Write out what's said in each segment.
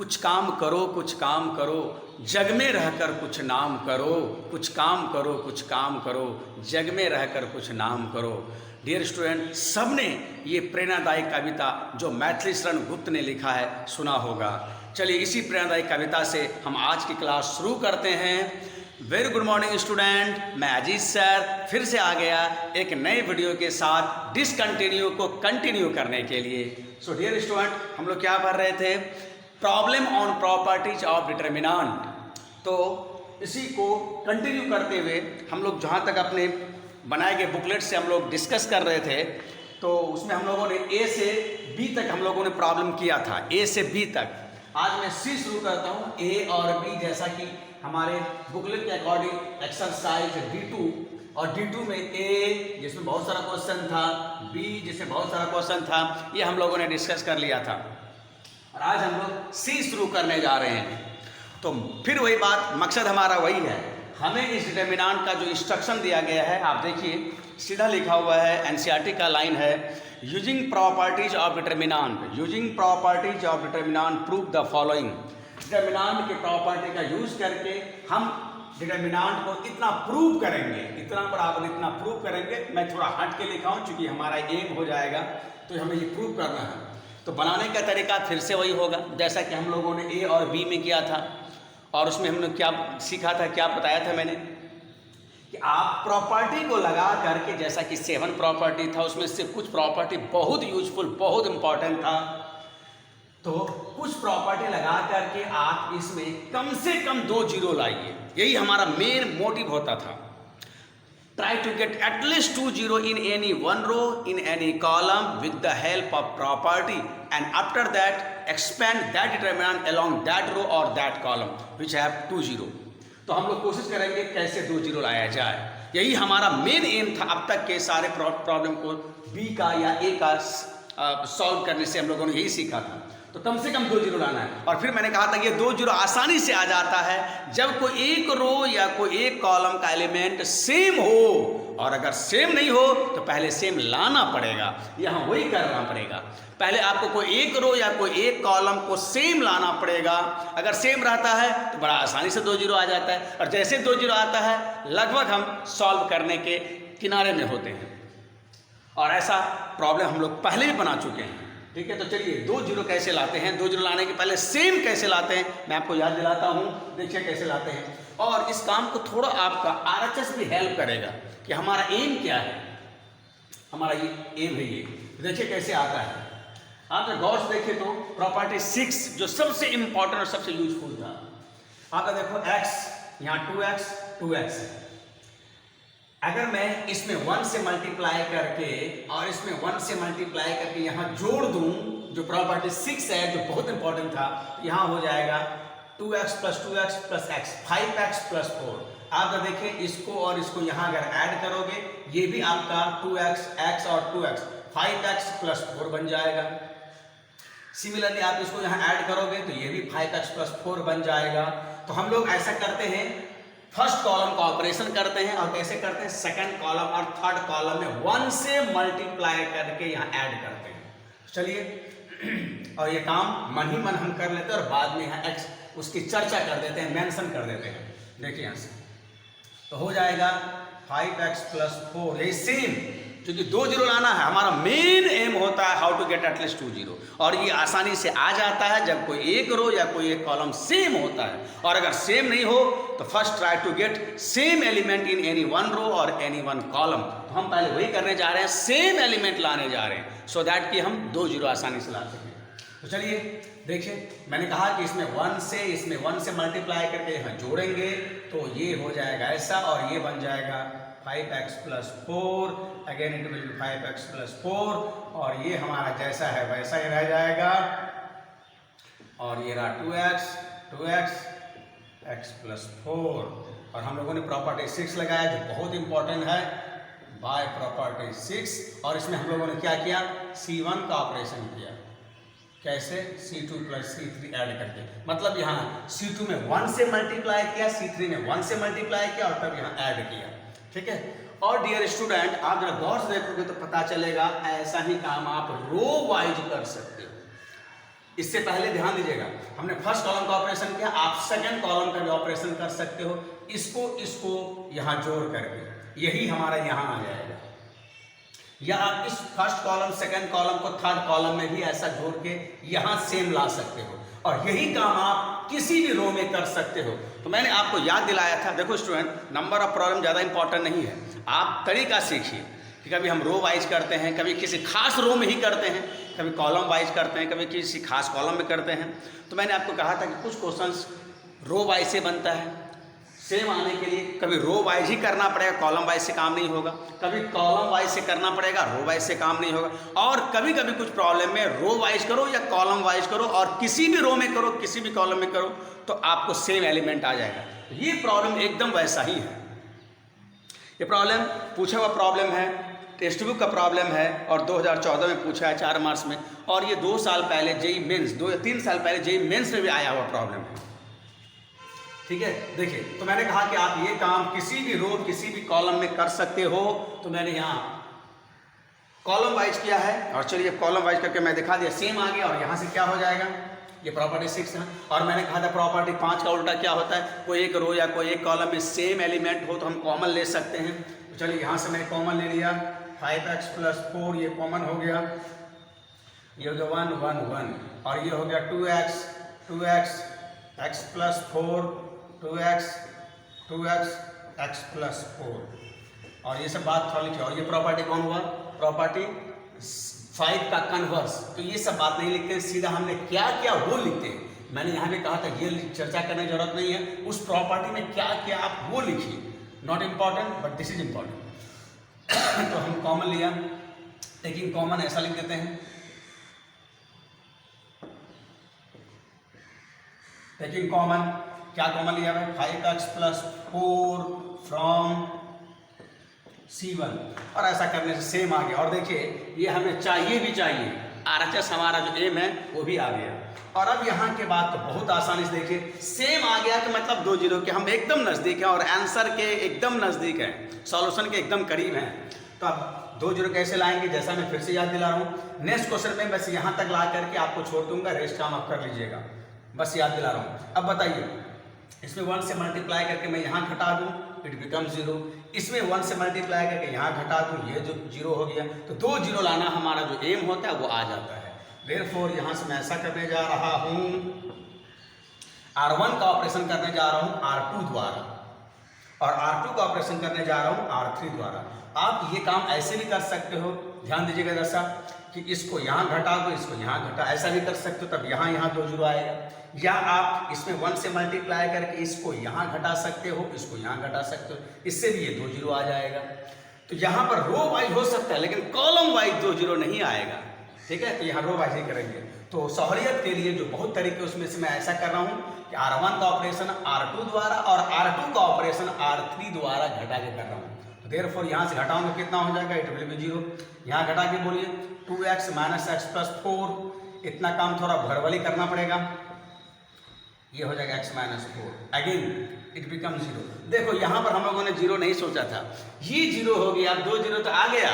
कुछ काम करो, कुछ काम करो, जग में रहकर कुछ नाम करो, कुछ काम करो, कुछ काम करो, जग में रहकर कुछ नाम करो। डियर स्टूडेंट, सबने ये प्रेरणादायी कविता जो मैथिली शरण गुप्त ने लिखा है सुना होगा। चलिए इसी प्रेरणादायी कविता से हम आज की क्लास शुरू करते हैं। वेरी गुड मॉर्निंग स्टूडेंट, मैं अजीत सर फिर से आ गया एक नए वीडियो के साथ डिसकंटिन्यू को कंटिन्यू करने के लिए। सो डियर स्टूडेंट, हम लोग क्या पढ़ रहे थे? Problem on properties of determinant. तो इसी को कंटिन्यू करते हुए हम लोग जहाँ तक अपने बनाए गए बुकलेट से हम लोग डिस्कस कर रहे थे, तो उसमें हम लोगों ने ए से बी तक हम लोगों ने प्रॉब्लम किया था, ए से बी तक। आज मैं सी शुरू करता हूँ, ए और बी, जैसा कि हमारे बुकलेट के अकॉर्डिंग एक्सरसाइज D2 और D2 में ए जिसमें बहुत सारा क्वेश्चन था, बी जिसमें बहुत सारा क्वेश्चन था, ये हम लोगों ने डिस्कस कर लिया था। और आज हम लोग सी शुरू करने जा रहे हैं। तो फिर वही बात, मकसद हमारा वही है, हमें इस डिटर्मिनेंट का जो इंस्ट्रक्शन दिया गया है, आप देखिए सीधा लिखा हुआ है, एनसीईआरटी का लाइन है, using properties of determinant, using properties of determinant prove the following. Determinant के प्रॉपर्टी का यूज करके हम डिटर्मिनेंट को इतना प्रूव करेंगे, इतना बराबर इतना प्रूव करेंगे। मैं थोड़ा हट के लिखा हूँ क्योंकि हमारा एम हो जाएगा, तो हमें ये प्रूव करना है। तो बनाने का तरीका फिर से वही होगा जैसा कि हम लोगों ने ए और बी में किया था। और उसमें हमने क्या सीखा था, क्या बताया था मैंने, कि आप प्रॉपर्टी को लगा करके, जैसा कि 7 प्रॉपर्टी था, उसमें से कुछ प्रॉपर्टी बहुत यूजफुल, बहुत इंपॉर्टेंट था, तो कुछ प्रॉपर्टी लगा करके आप इसमें कम से कम 2 जीरो लाइए। यही हमारा मेन मोटिव होता था। Try to get at least 2 zero in any one row, in any column with the help of property, and after that expand that determinant along that row or that column which have 2 zero. तो हम लोग कोशिश करेंगे कैसे 2 zero लाया जाए। यही हमारा मेन एम था अब तक के सारे प्रॉब्लम को बी का या ए का सॉल्व करने से हम लोगों ने यही सीखा था। तो कम से कम 2 जीरो लाना है। और फिर मैंने कहा था कि 2 जीरो आसानी से आ जाता है जब कोई एक रो या कोई एक कॉलम का एलिमेंट सेम हो, और अगर सेम नहीं हो तो पहले सेम लाना पड़ेगा। यहाँ वही करना पड़ेगा, पहले आपको कोई एक रो या कोई एक कॉलम को सेम लाना पड़ेगा। अगर सेम रहता है तो बड़ा आसानी से 2 जीरो आ जाता है, और जैसे 2 जीरो आता है लगभग हम सॉल्व करने के किनारे में होते हैं। और ऐसा प्रॉब्लम हम लोग पहले भी बना चुके हैं, ठीक है। तो चलिए 2 जीरो कैसे लाते हैं, 2 जीरो लाने के पहले सेम कैसे लाते हैं मैं आपको याद दिलाता हूँ। देखिए कैसे लाते हैं, और इस काम को थोड़ा आपका RHS भी हेल्प करेगा कि हमारा एम क्या है, हमारा ये एम है। ये देखिए कैसे आता है। आप अगर गौर से देखें तो प्रॉपर्टी 6 जो सबसे इंपॉर्टेंट और सबसे यूजफुल था, आप देखो x, यहाँ 2x 2x है। अगर मैं इसमें 1 से मल्टीप्लाई करके और इसमें 1 से मल्टीप्लाई करके यहाँ जोड़ दूं, जो प्रॉपर्टी 6 है जो बहुत इंपॉर्टेंट था, यहाँ हो जाएगा 2x + 2x + x, 5x + 4। आप अगर देखें इसको और इसको यहाँ अगर ऐड करोगे, ये भी आपका 2x, x और 2x 5x + 4 बन जाएगा। सिमिलरली आप इसको यहाँ ऐड करोगे तो ये भी 5x + 4 बन जाएगा। तो हम लोग ऐसा करते हैं, फर्स्ट कॉलम का ऑपरेशन करते हैं, और कैसे करते हैं, सेकंड कॉलम और थर्ड कॉलम में 1 से मल्टीप्लाई करके यहाँ ऐड करते हैं। चलिए और ये काम मन ही मन हम कर लेते हैं, और बाद में यहाँ x उसकी चर्चा कर देते हैं, मेंशन कर देते हैं। देखिए यहाँ से तो हो जाएगा 5x + 4। ये सेम, क्योंकि 2 जीरो लाना है, हमारा मेन एम होता है how to get at least 2 zero, और ये आसानी से आ जाता है जब कोई एक रो या कोई एक कॉलम सेम होता है। और अगर सेम नहीं हो तो first try to get same element in any one row और एनी वन कॉलम। तो हम पहले वही करने जा रहे हैं, सेम एलिमेंट लाने जा रहे हैं, सो दैट कि हम 2 जीरो आसानी से ला सकें। तो चलिए देखिए, मैंने कहा कि इसमें 1 से मल्टीप्लाई करके यहाँ जोड़ेंगे तो ये हो जाएगा ऐसा, और ये बन जाएगा 5x + 4, again it will B 5x + 4, और ये हमारा जैसा है वैसा ही रह जाएगा। और ये रहा 2x x + 4, और हम लोगों ने प्रॉपर्टी 6 लगाया जो बहुत इंपॉर्टेंट है, बाय प्रॉपर्टी 6। और इसमें हम लोगों ने क्या किया, C1 का ऑपरेशन किया। कैसे, C2 + C3 ऐड करके, मतलब यहाँ C2 में 1 से मल्टीप्लाई किया, C3 में 1 से मल्टीप्लाई किया, और तब यहाँ ऐड किया, ठीक है। और डियर स्टूडेंट, आप जरा गौर से देखोगे तो पता चलेगा ऐसा ही काम आप रो वाइज कर सकते हो। इससे पहले ध्यान दीजिएगा, हमने फर्स्ट कॉलम का ऑपरेशन किया, आप सेकंड कॉलम का भी ऑपरेशन कर सकते हो, इसको यहां जोड़ करके, यही हमारा यहां आ जाएगा। या आप इस फर्स्ट कॉलम सेकंड कॉलम को थर्ड कॉलम में भी ऐसा जोड़ के यहां सेम ला सकते हो, और यही काम आप किसी भी रो में कर सकते हो। तो मैंने आपको याद दिलाया था, देखो स्टूडेंट, नंबर ऑफ प्रॉब्लम ज़्यादा इंपॉर्टेंट नहीं है, आप तरीका सीखिए कि कभी हम रो वाइज करते हैं, कभी किसी खास रो में ही करते हैं, कभी कॉलम वाइज करते हैं, कभी किसी खास कॉलम में करते हैं। तो मैंने आपको कहा था कि कुछ क्वेश्चंस रो वाइज से बनता है, सेम आने के लिए कभी रो वाइज ही करना पड़ेगा, कॉलम वाइज से काम नहीं होगा, कभी कॉलम वाइज से करना पड़ेगा, रो वाइज से काम नहीं होगा, और कभी कभी कुछ प्रॉब्लम में रो वाइज करो या कॉलम वाइज करो, और किसी भी रो में करो, किसी भी कॉलम में करो, तो आपको सेम एलिमेंट आ जाएगा। ये प्रॉब्लम एकदम वैसा ही है। ये प्रॉब्लम पूछा हुआ प्रॉब्लम है, टेक्स्ट बुक का प्रॉब्लम है, और 2014 में पूछा है 4 मार्च में, और ये 2 साल पहले जेईई मेंस, 2 या 3 साल पहले जेईई मेंस में भी आया हुआ प्रॉब्लम है। ठीक है, देखिए, तो मैंने कहा कि आप ये काम किसी भी रो, किसी भी कॉलम में कर सकते हो। तो मैंने यहाँ कॉलम वाइज किया है, और चलिए कॉलम वाइज करके मैं दिखा दिया, सेम आ गया, और यहाँ से क्या हो जाएगा, ये प्रॉपर्टी 6 है। और मैंने कहा था प्रॉपर्टी 5 का उल्टा क्या होता है, कोई एक रो या कोई एक कॉलम में सेम एलिमेंट हो तो हम कॉमन ले सकते हैं। तो चलिए यहाँ से मैंने कॉमन ले लिया, 5x + 4 ये कॉमन हो गया, ये हो गया 1 1 1, और ये हो गया 2x x + 4 2x x + 4, और ये सब बात थोड़ा लिखिए। और ये प्रॉपर्टी कौन हुआ, प्रॉपर्टी 5 का कन्वर्स। तो ये सब बात नहीं लिखते हैं, सीधा हमने क्या क्या वो लिखते हैं। मैंने यहाँ भी कहा था ये चर्चा करने की जरूरत नहीं है, उस प्रॉपर्टी में क्या क्या आप वो लिखिए, not important but this is important. तो हम कॉमन लिया, टेकिंग कॉमन ऐसा लिख देते हैं, टेकिंग कॉमन, क्या कॉमन लिया है, 5x + 4 फ्रॉम C1, और ऐसा करने से सेम आ गया। और देखिए ये हमें चाहिए भी चाहिए, RHS हमारा जो एम है वो भी आ गया। और अब यहाँ के बाद तो बहुत आसानी से देखिए, सेम आ गया कि मतलब 2 जीरो के हम एकदम नज़दीक हैं, और आंसर के एकदम नज़दीक हैं, सॉल्यूशन के एकदम करीब हैं। तो अब 2 जीरो कैसे लाएंगे, जैसा मैं फिर से याद दिला रहा हूँ, नेक्स्ट क्वेश्चन में बस यहाँ तक ला करके आपको छोड़ दूंगा, रेस्ट काम आप कर लीजिएगा, बस याद दिला रहा हूँ। अब बताइए, इसमें 1 से मल्टीप्लाई करके मैं यहाँ घटा दूँ, इट बिकम 0, इसमें 1 से मल्टीप्लाई करके यहाँ घटा दूँ, ये जो 0 हो गया। तो 2 जीरो लाना हमारा जो एम होता है वो आ जाता है। देयरफॉर यहाँ से मैं ऐसा करने जा रहा हूँ, R1 का ऑपरेशन करने जा रहा हूँ R2 द्वारा, और R2 का ऑपरेशन करने जा रहा हूँ R3 द्वारा। आप ये काम ऐसे भी कर सकते हो, ध्यान दीजिएगा जैसा कि इसको यहाँ घटा दो, इसको यहाँ घटा, ऐसा भी कर सकते हो, तब यहाँ 2 जीरो आएगा। या आप इसमें 1 से मल्टीप्लाई करके इसको यहाँ घटा सकते हो, इसको यहाँ घटा सकते हो, इससे भी ये 2 जीरो आ जाएगा। तो यहाँ पर रो वाइज हो सकता है, लेकिन कॉलम वाइज 2 जीरो नहीं आएगा। ठीक है, तो यहाँ रो वाइज ही करेंगे। तो सहूलियत के लिए जो बहुत तरीके उसमें से मैं ऐसा कर रहा हूँ कि R1 का ऑपरेशन R2 द्वारा और R2 का ऑपरेशन R3 द्वारा घटा के कर रहा हूँ। तो देयरफॉर यहाँ से घटाऊंगा कितना हो जाएगा, इट विल बी 0। यहाँ घटा के बोलिए 2x - x + 4, इतना काम थोड़ा भरवली करना पड़ेगा, ये हो जाएगा x - 4, अगेन इट बिकम 0। देखो यहाँ पर हम लोगों ने 0 नहीं सोचा था, ये 0 हो गया, 2 जीरो तो आ गया।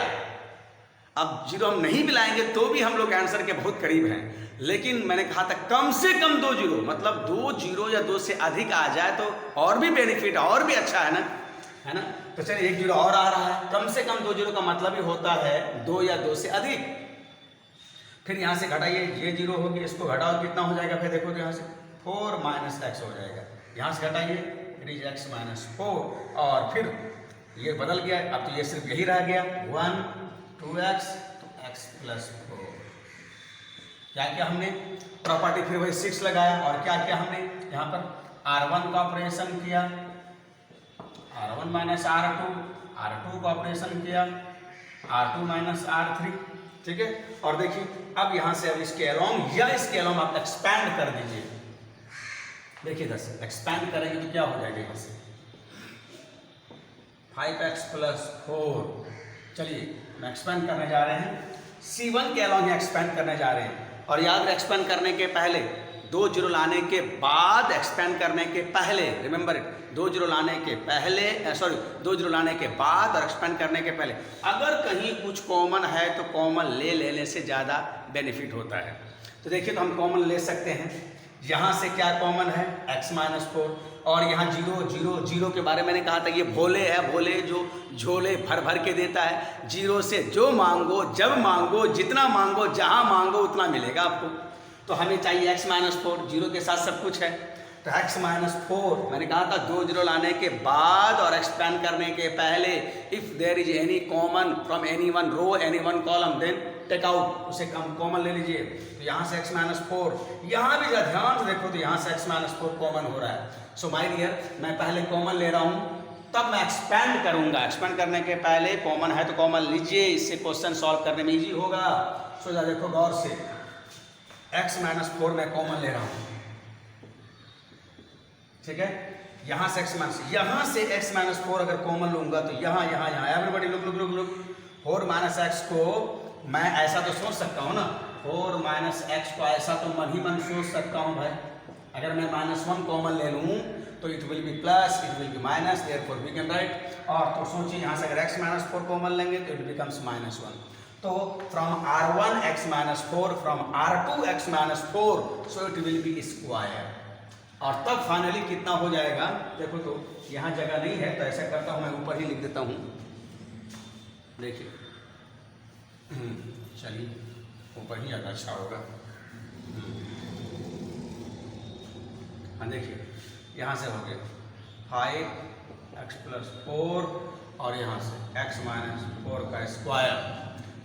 अब 0 हम नहीं मिलाएंगे तो भी हम लोग आंसर के बहुत करीब हैं, लेकिन मैंने कहा था कम से कम 2 जीरो, मतलब 2 जीरो या 2 से अधिक आ जाए तो और भी बेनिफिट, और भी अच्छा है ना। तो चलिए 1 जीरो और आ रहा है, कम से कम 2 जीरो का मतलब ही होता है 2 या 2 से अधिक। फिर यहाँ से घटाइए, ये 0 हो गया, इसको घटाओ कितना हो जाएगा, फिर देखो तो यहाँ से 4 - x हो जाएगा। यहाँ से घटाइए, इट इज x - 4, और फिर ये बदल गया, अब तो ये सिर्फ यही रह गया 1 2x तो x + 4। क्या किया हमने, प्रॉपर्टी फिर वही 6 लगाया, और क्या किया हमने यहाँ पर R1 का ऑपरेशन किया, R1 - R2 का ऑपरेशन किया, R2 - R3। ठीक है, और देखिए अब यहाँ से अब इसके अलोंग या इसके अलोंग आप एक्सपैंड कर दीजिए। देखिए दस एक्सपैंड करेंगे तो क्या हो जाएगा, यहाँ से 5x + 4। चलिए हम एक्सपेंड करने जा रहे हैं, C1 के अलोंग एक्सपेंड करने जा रहे हैं। और याद रखें, एक्सपेंड करने के पहले 2 जीरो लाने के बाद, एक्सपेंड करने के पहले, रिमेंबर इट, 2 जीरो लाने के पहले, 2 जीरो लाने के बाद और एक्सपेंड करने के पहले अगर कहीं कुछ कॉमन है तो कॉमन ले लेने से ज़्यादा बेनिफिट होता है। तो देखिए, तो हम कॉमन ले सकते हैं। यहाँ से क्या कॉमन है, x माइनस 4, और यहाँ 0 0 0 के बारे में मैंने कहा था, ये भोले है, भोले जो झोले भर भर के देता है। 0 से जो मांगो, जब मांगो, जितना मांगो, जहाँ मांगो उतना मिलेगा आपको। तो हमें चाहिए x माइनस 4, 0 के साथ सब कुछ है। तो x माइनस 4 मैंने कहा था 2 0 लाने के बाद और एक्सपेंड करने के पहले, if there is any common from any one row any one column then take out, उसे कॉमन ले लीजिए। तो यहाँ से x माइनस 4, यहाँ भी जरा ध्यान से देखो, तो यहाँ से x माइनस 4 कॉमन हो रहा है। सो माय डियर, मैं पहले कॉमन ले रहा हूँ, तब मैं एक्सपेंड करूँगा। एक्सपेंड करने के पहले कॉमन है तो कॉमन लीजिए, इससे क्वेश्चन सॉल्व करने में ईजी होगा। सो जरा देखो गौर से, x माइनस 4 मैं कॉमन ले रहा हूँ, ठीक है। यहाँ से x माइनस 4 अगर कॉमन लूंगा तो यहाँ एवरीबॉडी लुक 4 माइनस एक्स को मैं ऐसा तो सोच सकता हूँ ना, 4 माइनस एक्स को ऐसा तो मन ही मन सोच सकता हूँ भाई। अगर मैं -1 कॉमन ले लूँ तो it will be plus, it will be minus, therefore we can write. और तो सोचिए, यहाँ से अगर x माइनस 4 कॉमन लेंगे तो इट बिकम्स -1। तो from R1 x minus 4, from R2 x minus 4, so it will B square. और तब फाइनली कितना हो जाएगा, देखो तो यहाँ जगह नहीं है तो ऐसा करता हूँ, मैं ऊपर ही लिख देता हूँ। देखिए, चलिए ऊपर ही ज़्यादा अच्छा होगा। हाँ देखिए, यहाँ से हो गया 5x प्लस 4 और यहाँ से x माइनस 4 का स्क्वायर।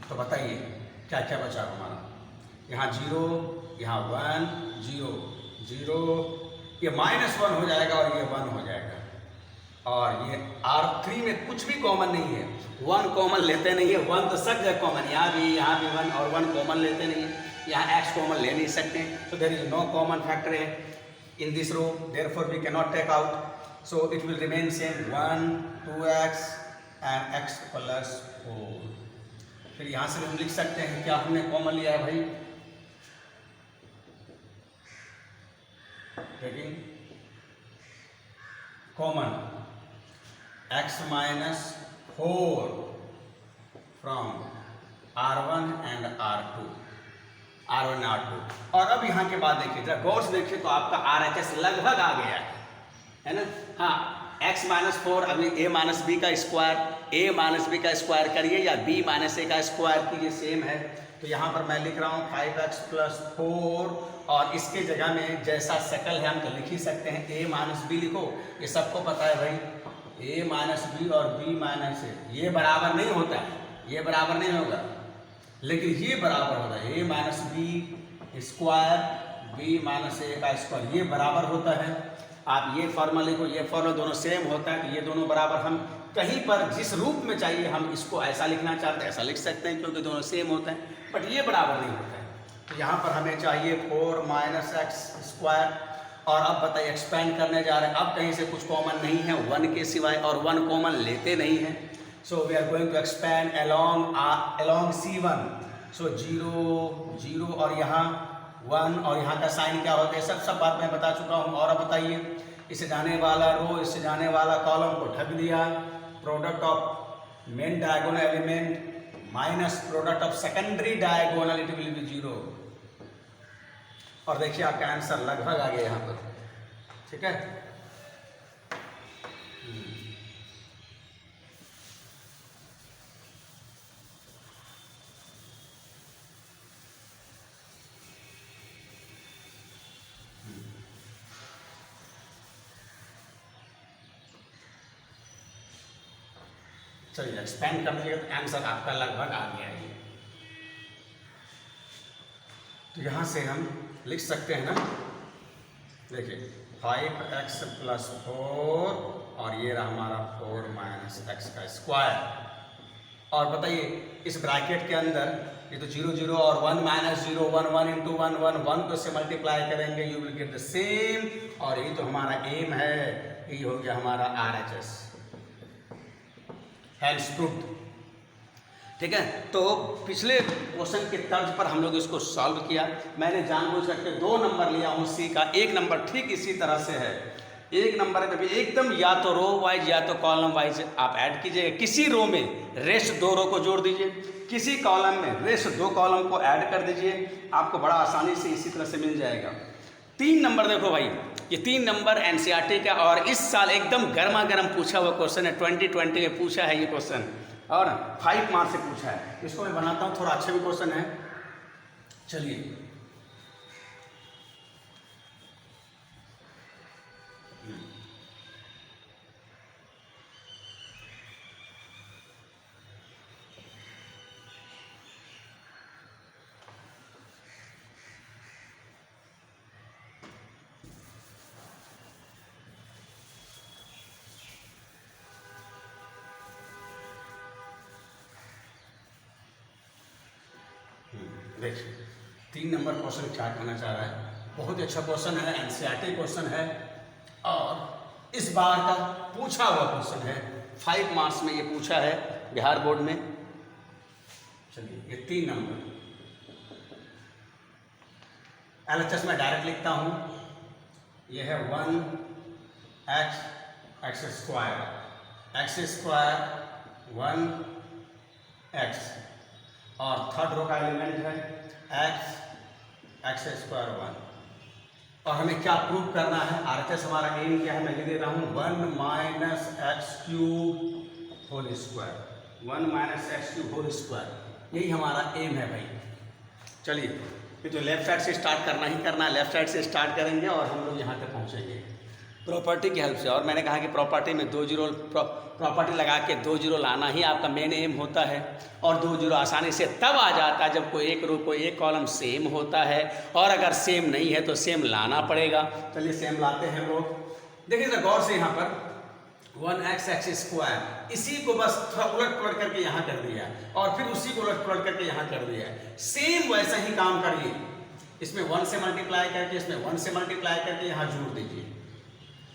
तो बताइए क्या क्या बचा हमारा, यहाँ 0, यहाँ 1 0 0, ये -1 हो जाएगा और ये 1 हो जाएगा। और ये R3 में कुछ भी कॉमन नहीं है, 1 कॉमन लेते नहीं है, 1 तो सब जगह कॉमन, यहाँ भी 1 और 1 कॉमन लेते नहीं है, यहाँ x कॉमन ले नहीं सकते। So there is no common factor है in this row, therefore we cannot take out, so it will remain same 1 2x and x plus 4। फिर यहाँ से हम लिख सकते हैं क्या हमने कॉमन लिया है भाई, taking common x minus 4 from R1 and R2। और अब यहाँ के बाद देखिए, जरा गौर से देखिए, तो आपका RHS लगभग आ गया है ना। हाँ, x माइनस 4 अभी a माइनस बी का स्क्वायर करिए या b माइनस a का स्क्वायर कीजिए, सेम है। तो यहाँ पर मैं लिख रहा हूँ 5x प्लस 4, और इसके जगह में जैसा शकल है हम तो लिख ही सकते हैं, a माइनस बी लिखो, ये सबको पता है भाई, a माइनस बी और b माइनस a ये बराबर नहीं होता है, ये बराबर नहीं होगा, लेकिन ये बराबर होता है a minus B square b minus a का स्क्वायर, ये बराबर होता है। आप ये फॉर्मूला लिखो, ये फॉर्मूला दोनों सेम होता है, तो ये दोनों बराबर, हम कहीं पर जिस रूप में चाहिए हम इसको ऐसा लिखना चाहते हैं ऐसा लिख सकते हैं, क्योंकि दोनों सेम होता है, बट ये बराबर नहीं होता है। तो यहाँ पर हमें चाहिए 4 माइनस एक्स स्क्वायर। और अब बताइए, एक्सपेंड करने जा रहे हैं, अब कहीं से कुछ कॉमन नहीं है 1 के सिवाय, और 1 कॉमन लेते नहीं हैं। So we are going to expand along C1। So 0 0 और यहाँ 1 और यहाँ का साइन क्या होता है, सब बात मैं बता चुका हूँ। और अब बताइए, इससे जाने वाला रो इससे जाने वाला कॉलम को ढक दिया, product of main diagonal element minus product of secondary diagonal, it will B 0। और देखिए आपका आंसर लगभग आ गया यहाँ पर, ठीक है। चलिए एक्सपेंड कर लीजिएगा तो आंसर आपका लगभग आ गया है। तो यहाँ से हम लिख सकते हैं ना, देखिए 5x प्लस 4 और ये रहा हमारा 4 माइनस एक्स का स्क्वायर। और बताइए इस ब्रैकेट के अंदर ये तो 0 0 और 1 माइनस 0 1 1 इंटू 1 1 1 को से मल्टीप्लाई करेंगे, you will get the same. और ये तो हमारा एम है, ये हो गया हमारा RHS, हेंस प्रूव्ड। ठीक है, तो पिछले क्वेश्चन के तर्ज पर हम लोग इसको सॉल्व किया। मैंने जानबूझ करके 2 नंबर लिया हूँ सी का, 1 नंबर ठीक इसी तरह से है। एक नंबर पे भी एकदम या तो रो वाइज या तो कॉलम वाइज आप ऐड कीजिएगा। किसी रो में रेस्ट 2 रो को जोड़ दीजिए, किसी कॉलम में रेस्ट 2 कॉलम को ऐड कर दीजिए, आपको बड़ा आसानी से इसी तरह से मिल जाएगा। 3 नंबर देखो भाई, ये 3 नंबर एनसीईआरटी का और इस साल एकदम गर्मा गर्म पूछा हुआ क्वेश्चन है, 2020 में पूछा है ये क्वेश्चन और 5 मार्क्स से पूछा है। इसको मैं बनाता हूँ, थोड़ा अच्छा भी क्वेश्चन है। चलिए देखिए 3 नंबर क्वेश्चन क्या कहना चाह रहा है। बहुत ही अच्छा क्वेश्चन है, एनसीईआरटी क्वेश्चन है और इस बार का पूछा हुआ क्वेश्चन है। 5 मार्क्स में ये पूछा है बिहार बोर्ड में। चलिए ये 3 नंबर एलएचएस में डायरेक्ट लिखता हूँ। ये है 1x x स्क्वायर 1x और थर्ड रो का एलिमेंट है x स्क्वायर 1 और हमें क्या प्रूव करना है। आरएचएस हमारा एम क्या है, मैं लिख दे रहा हूँ 1 minus X cube whole square, 1 minus X cube whole square, यही हमारा एम है भाई। चलिए ये तो लेफ्ट साइड से स्टार्ट करना ही करना है, लेफ्ट साइड से स्टार्ट करेंगे और हम लोग यहाँ तक पहुँचेंगे प्रॉपर्टी की हेल्प से। और मैंने कहा कि प्रॉपर्टी में 2 जीरो प्रॉपर्टी लगा के 2 जीरो लाना ही आपका मेन एम होता है और 2 जीरो आसानी से तब आ जाता है जब कोई एक रो कोई एक कॉलम सेम होता है और अगर सेम नहीं है तो सेम लाना पड़ेगा। चलिए सेम लाते हैं हम लोग। देखिए जरा गौर से, यहाँ पर 1x x स्क्वायर इसी को बस थोड़ा उलट पलट करके यहाँ कर दिया और फिर उसी को उलट पलट करके यहाँ कर दिया। सेम वैसा ही काम करिए, इसमें 1 से मल्टीप्लाई करके इसमें 1 से मल्टीप्लाई करके यहाँ जोड़ दीजिए।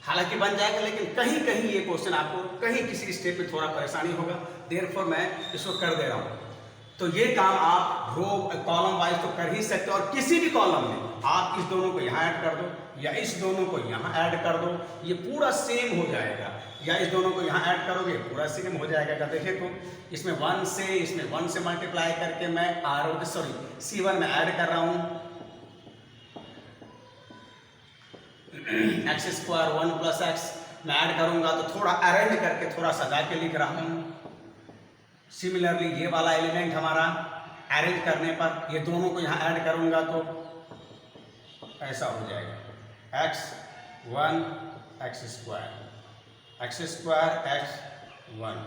हालांकि बन जाएगा लेकिन कहीं कहीं ये क्वेश्चन आपको कहीं किसी स्टेप पे थोड़ा परेशानी होगा, देयरफॉर मैं इसको कर दे रहा हूँ। तो ये काम आप रो कॉलम वाइज तो कर ही सकते हो और किसी भी कॉलम में आप इस दोनों को यहाँ ऐड कर दो या इस दोनों को यहाँ ऐड कर दो, ये पूरा सेम हो जाएगा। या इस दोनों को यहाँ ऐड करोगे पूरा सेम हो जाएगा। क्या देखे तो इसमें 1 से मल्टीप्लाई करके मैं C1 में ऐड कर रहा हूँ एक्स स्क्वायर 1 प्लस एक्स मैं ऐड करूंगा तो थोड़ा अरेंज करके थोड़ा सजा के लिख रहा हूँ। सिमिलरली ये वाला एलिमेंट हमारा अरेंज करने पर ये दोनों को यहाँ ऐड करूंगा तो ऐसा हो जाएगा x1 x स्क्वायर x1।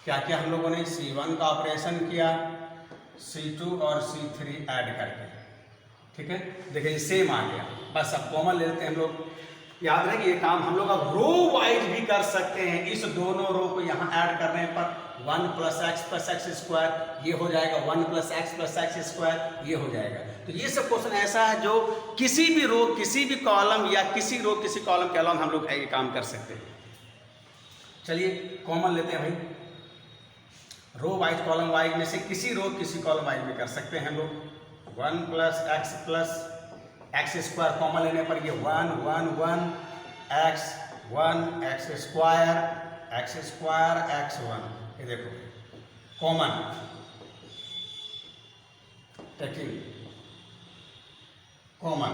क्या क्या हम लोगों ने C1 का ऑपरेशन किया, C2 और C3 ऐड करके, ठीक है। देखिए सेम आ गया, बस अब कॉमन ले लेते हैं हम लोग। याद रहे कि ये काम हम लोग अब रो वाइज भी कर सकते हैं। इस दोनों रो को यहाँ ऐड करने पर 1 प्लस एक्स स्क्वायर ये हो जाएगा, 1 प्लस एक्स स्क्वायर ये हो जाएगा। तो ये सब क्वेश्चन ऐसा है जो किसी भी रो किसी भी कॉलम या किसी रो किसी कॉलम के अलावा हम लोग ये काम कर सकते हैं। चलिए कॉमन लेते हैं भाई, रो वाइज कॉलम वाइज में से किसी रो किसी कॉलम वाइज में कर सकते हैं हम लोग। 1 प्लस एक्स स्क्वायर कॉमन लेने पर ये 1 1 1 एक्स स्क्वायर x1, ये देखो common taking common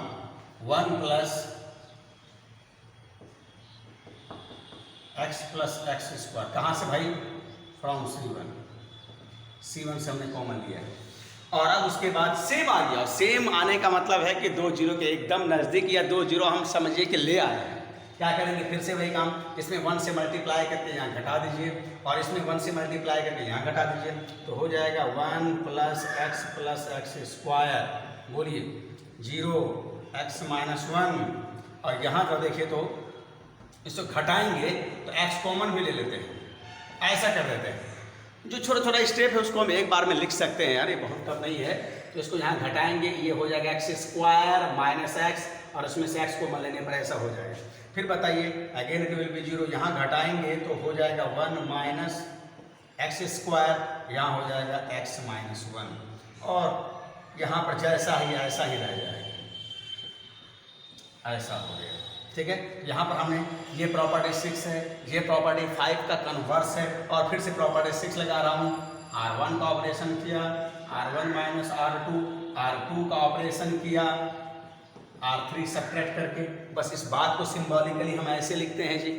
1 plus x square, कहाँ से भाई, फ्रॉम C1 से हमने कॉमन लिया है। और अब उसके बाद सेम आ गया। सेम आने का मतलब है कि 2 जीरो के एकदम नज़दीक या 2 जीरो हम समझिए कि ले आए हैं। क्या करेंगे, फिर से वही काम, इसमें 1 से मल्टीप्लाई करके यहाँ घटा दीजिए और इसमें 1 से मल्टीप्लाई करके यहाँ घटा दीजिए तो हो जाएगा 1 प्लस एक्स स्क्वायर, बोलिए 0 x माइनस 1। और यहाँ पर देखिए तो इसको घटाएंगे तो x कॉमन भी ले लेते हैं, ऐसा कर देते हैं। जो छोटा छोटा स्टेप है उसको हम एक बार में लिख सकते हैं यार, ये बहुत टफ नहीं है। तो इसको यहाँ घटाएंगे, ये हो जाएगा एक्स स्क्वायर माइनस एक्स और उसमें से एक्स को मान लेने पर ऐसा हो जाएगा। फिर बताइए अगेन इट विल बी 0, यहाँ घटाएंगे तो हो जाएगा 1 माइनस एक्स स्क्वायर, यहाँ हो जाएगा x माइनस 1 और यहाँ पर जैसा ही ऐसा ही रह जाएगा, ऐसा हो गया। ठीक है, यहाँ पर हमने ये प्रॉपर्टी 6 है, ये प्रॉपर्टी 5 का कन्वर्स है, और फिर से प्रॉपर्टी 6 लगा रहा हूँ। R1 का ऑपरेशन किया, R1 माइनस R2, R2 का ऑपरेशन किया R3 सब्ट्रैक्ट करके। बस इस बात को सिंबॉलिकली हम ऐसे लिखते हैं जी,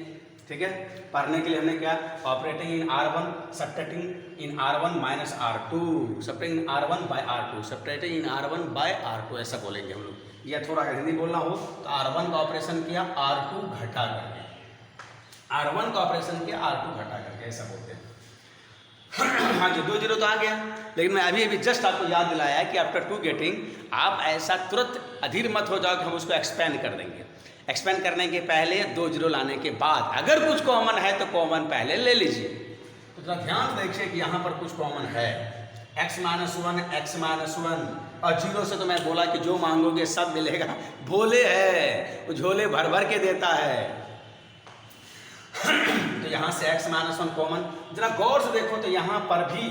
ठीक है। पढ़ने के लिए हमने क्या, operating in R1 subtracting in R1 minus R2, subtracting in R1 by R2, subtracting in R1 by R2, ऐसा बोलेंगे हम लोग। या थोड़ा हिंदी बोलना हो तो R1 का ऑपरेशन किया R2 घटा करके, R1 का ऑपरेशन किया R2 घटा करके, ऐसा बोलते हैं। हाँ जी, 2 0 तो आ गया, लेकिन मैं अभी जस्ट आपको याद दिलाया है कि आफ्टर 2 गेटिंग आप ऐसा तुरंत अधीर मत हो जाओ कि हम उसको एक्सपेंड कर देंगे। एक्सपेंड करने के पहले 2 0 लाने के बाद अगर कुछ कॉमन है तो कॉमन पहले ले लीजिए। तो जरा ध्यान देखिए कि यहाँ पर कुछ कॉमन है, x माइनस 1, x माइनस 1, और 0 से तो मैं बोला कि जो मांगोगे सब मिलेगा। भोले है, वो झोले भर भर के देता है। तो यहाँ से x माइनस 1 कॉमन, जरा गौर से देखो तो यहाँ पर भी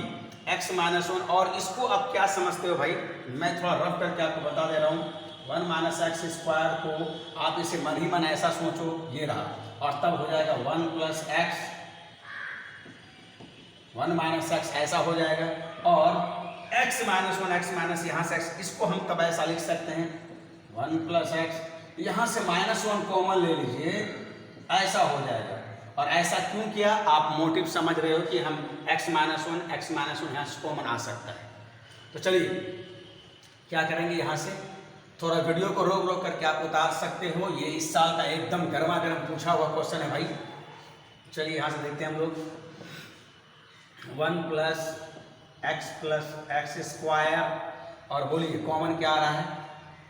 x माइनस 1, और इसको अब क्या समझते हो भाई, मैं थोड़ा रफ करके आपको बता दे रहा हूँ। 1 माइनस एक्स स्क्वायर को आप इसे मन ही मन ऐसा सोचो, ये रहा, और तब हो जाएगा 1 प्लस एक्स, 1 माइनस एक्स ऐसा हो जाएगा, और x माइनस 1, x माइनस यहाँ से x, इसको हम तब ऐसा लिख सकते हैं 1 प्लस एक्स, यहाँ से माइनस 1 कॉमन ले लीजिए, ऐसा हो जाएगा। और ऐसा क्यों किया, आप मोटिव समझ रहे हो कि हम x माइनस 1 यहाँ से कॉमन आ सकता है। तो चलिए क्या करेंगे, यहाँ से थोड़ा वीडियो को रोक रोक करके आप उतार सकते हो। ये इस साल का एकदम गर्मा गर्म पूछा हुआ क्वेश्चन है भाई। चलिए यहाँ से देखते हैं हम लोग। 1 प्लस एक्स स्क्वायर, और बोलिए कॉमन क्या आ रहा है,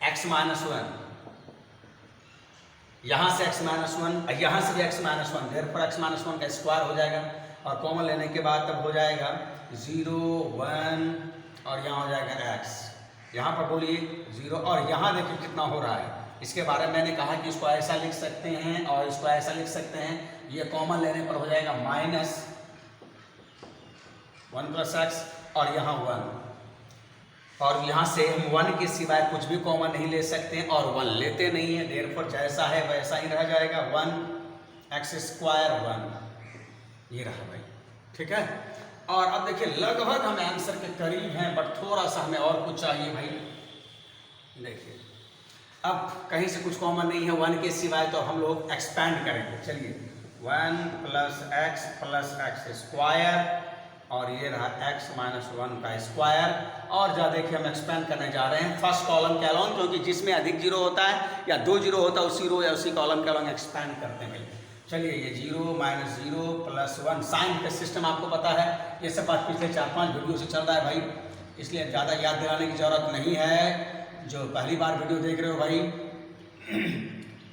x माइनस 1, यहाँ से x माइनस 1, यहाँ से भी x minus 1, therefore x minus 1 का स्क्वायर हो जाएगा, और कॉमन लेने के बाद तब हो जाएगा 0 1, और यहाँ हो जाएगा x, यहाँ पर बोलिए 0, और यहाँ देखिए कितना हो रहा है। इसके बारे में मैंने कहा कि इसको ऐसा लिख सकते हैं और इसको ऐसा लिख सकते हैं, ये कॉमन लेने पर हो जाएगा माइनस 1 प्लस एक्स, और यहाँ 1, और यहाँ से हम 1 के सिवाय कुछ भी कॉमन नहीं ले सकते हैं, और 1 लेते नहीं है, देयरफॉर जैसा है वैसा ही रह जाएगा, 1 एक्स स्क्वायर 1, ये रहा भाई, ठीक है। और अब देखिए लगभग हम आंसर के करीब हैं, बट थोड़ा सा हमें और कुछ चाहिए भाई। देखिए अब कहीं से कुछ कॉमन नहीं है 1 के सिवाय, तो हम लोग एक्सपैंड करेंगे। चलिए 1 प्लस एक्स स्क्वायर, और ये रहा x माइनस 1 का स्क्वायर, और जा देखिए हम एक्सपेंड करने जा रहे हैं फर्स्ट कॉलम के अलॉन्ग, क्योंकि जिसमें अधिक 0 होता है या 2 0 होता है उसी रो या उसी कॉलम के अलॉन्ग एक्सपेंड करते हैं। चलिए ये 0 माइनस 0 प्लस 1, साइन का सिस्टम आपको पता है, ये सब बात पिछले 4-5 वीडियो से चल रहा है भाई, इसलिए ज़्यादा याद दिलाने की ज़रूरत नहीं है। जो पहली बार वीडियो देख रहे हो भाई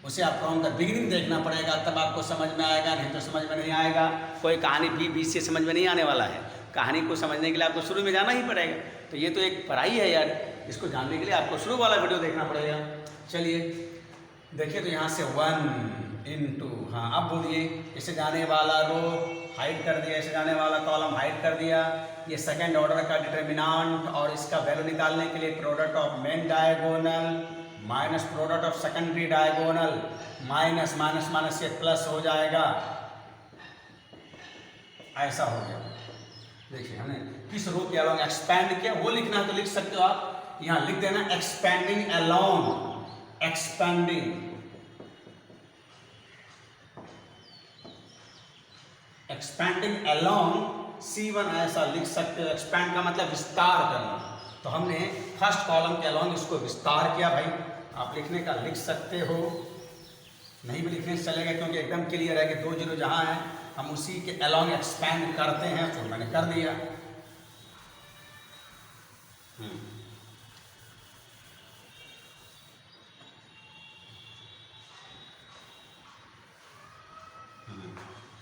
उसे आप फ्रॉम द बिगिनिंग देखना पड़ेगा, तब आपको समझ में आएगा, नहीं तो समझ में नहीं आएगा। कोई कहानी भी बीच से समझ में नहीं आने वाला है, कहानी को समझने के लिए आपको शुरू में जाना ही पड़ेगा। तो ये तो एक पढ़ाई है यार, इसको जानने के लिए आपको शुरू वाला वीडियो देखना पड़ेगा। चलिए देखिए, तो यहाँ से 1 इंटू, हाँ अब बोलिए, इसे जाने वाला रो हाइड कर दिया, इसे जाने वाला कॉलम हाइड कर दिया। ये सेकेंड ऑर्डर का डिटर्मिनेंट, और इसका वैल्यू निकालने के लिए product of main diagonal minus product of secondary diagonal, minus minus minus ये प्लस हो जाएगा, ऐसा हो गया। देखिए हमने किस रो के अलॉन्ग एक्सपैंड किया, वो लिखना है तो लिख सकते हो आप, यहाँ लिख देना expanding along, expanding along C1 ऐसा लिख सकते हो। एक्सपैंड का मतलब विस्तार करना, तो हमने फर्स्ट कॉलम के अलॉन्ग इसको विस्तार किया भाई। आप लिखने का लिख सकते हो, नहीं भी लिखने से चलेगा, क्योंकि एकदम क्लियर है कि 2 0 जहाँ है हम उसी के अलॉन्ग एक्सपैंड करते हैं, तो मैंने कर दिया।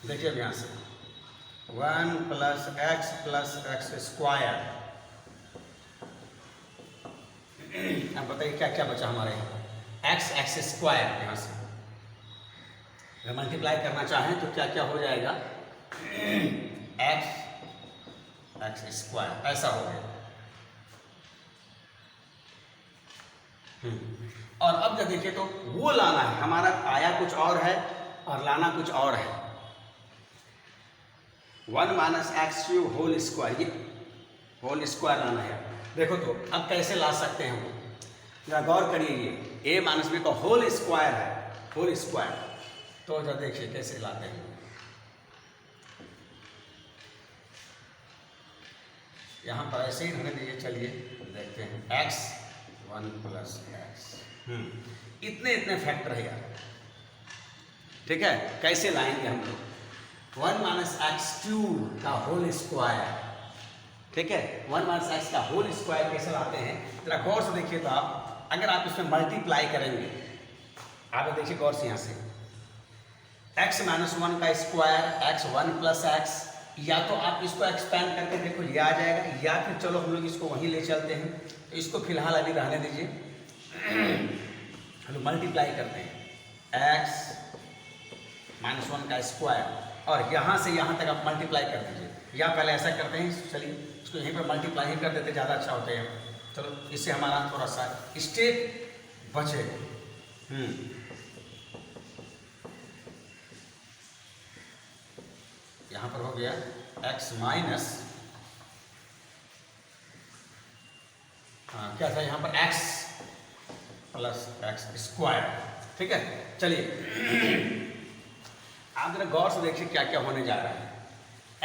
देखिए अब यहाँ से 1 प्लस एक्स स्क्वायर, अब बताइए क्या क्या बचा हमारे यहाँ, एक्स स्क्वायर, यहाँ से अगर मल्टीप्लाई करना चाहें तो क्या क्या हो जाएगा, एक्स स्क्वायर, ऐसा हो गया। और अब जब देखिए तो वो लाना है, हमारा आया कुछ और है और लाना कुछ और है। 1 minus X cube whole square, ये होल स्क्वायर लाना है। देखो तो अब कैसे ला सकते हैं हम, जरा गौर करिए, ये ए माइनस बी का होल स्क्वायर है, होल स्क्वायर। तो जरा देखिए कैसे लाते हैं। यहाँ पर ऐसे ही रहने दीजिए, चलिए देखते हैं। x 1 प्लस एक्स, इतने इतने फैक्टर है यार, ठीक है। कैसे लाएंगे हम लोग? 1 माइनस एक्स क्यूब का होल स्क्वायर, ठीक है। 1 माइनस एक्स का होल स्क्वायर कैसे लाते हैं, जरा गौर से देखिए। तो आप अगर आप इसमें मल्टीप्लाई करेंगे, आप देखिए गौर से, यहाँ से x माइनस 1 का स्क्वायर x 1 प्लस एक्स, या तो आप इसको एक्सपेंड करके देखो ये आ जाएगा, या फिर चलो हम लोग इसको वहीं ले चलते हैं। तो इसको फिलहाल अभी रहने दीजिए, हम लोग मल्टीप्लाई करते हैं x माइनस 1 का स्क्वायर, और यहाँ से यहाँ तक आप मल्टीप्लाई कर दीजिए। या पहले ऐसा करते हैं, चलिए इसको यहीं पर मल्टीप्लाई ही कर देते, ज़्यादा अच्छा होता है। चलो इससे हमारा थोड़ा सा स्टेप बचे। यहाँ पर हो गया x माइनस, क्या था यहाँ पर, x प्लस एक्स स्क्वायर, ठीक है। चलिए आप जरा गौर से देखिए क्या क्या होने जा रहा है।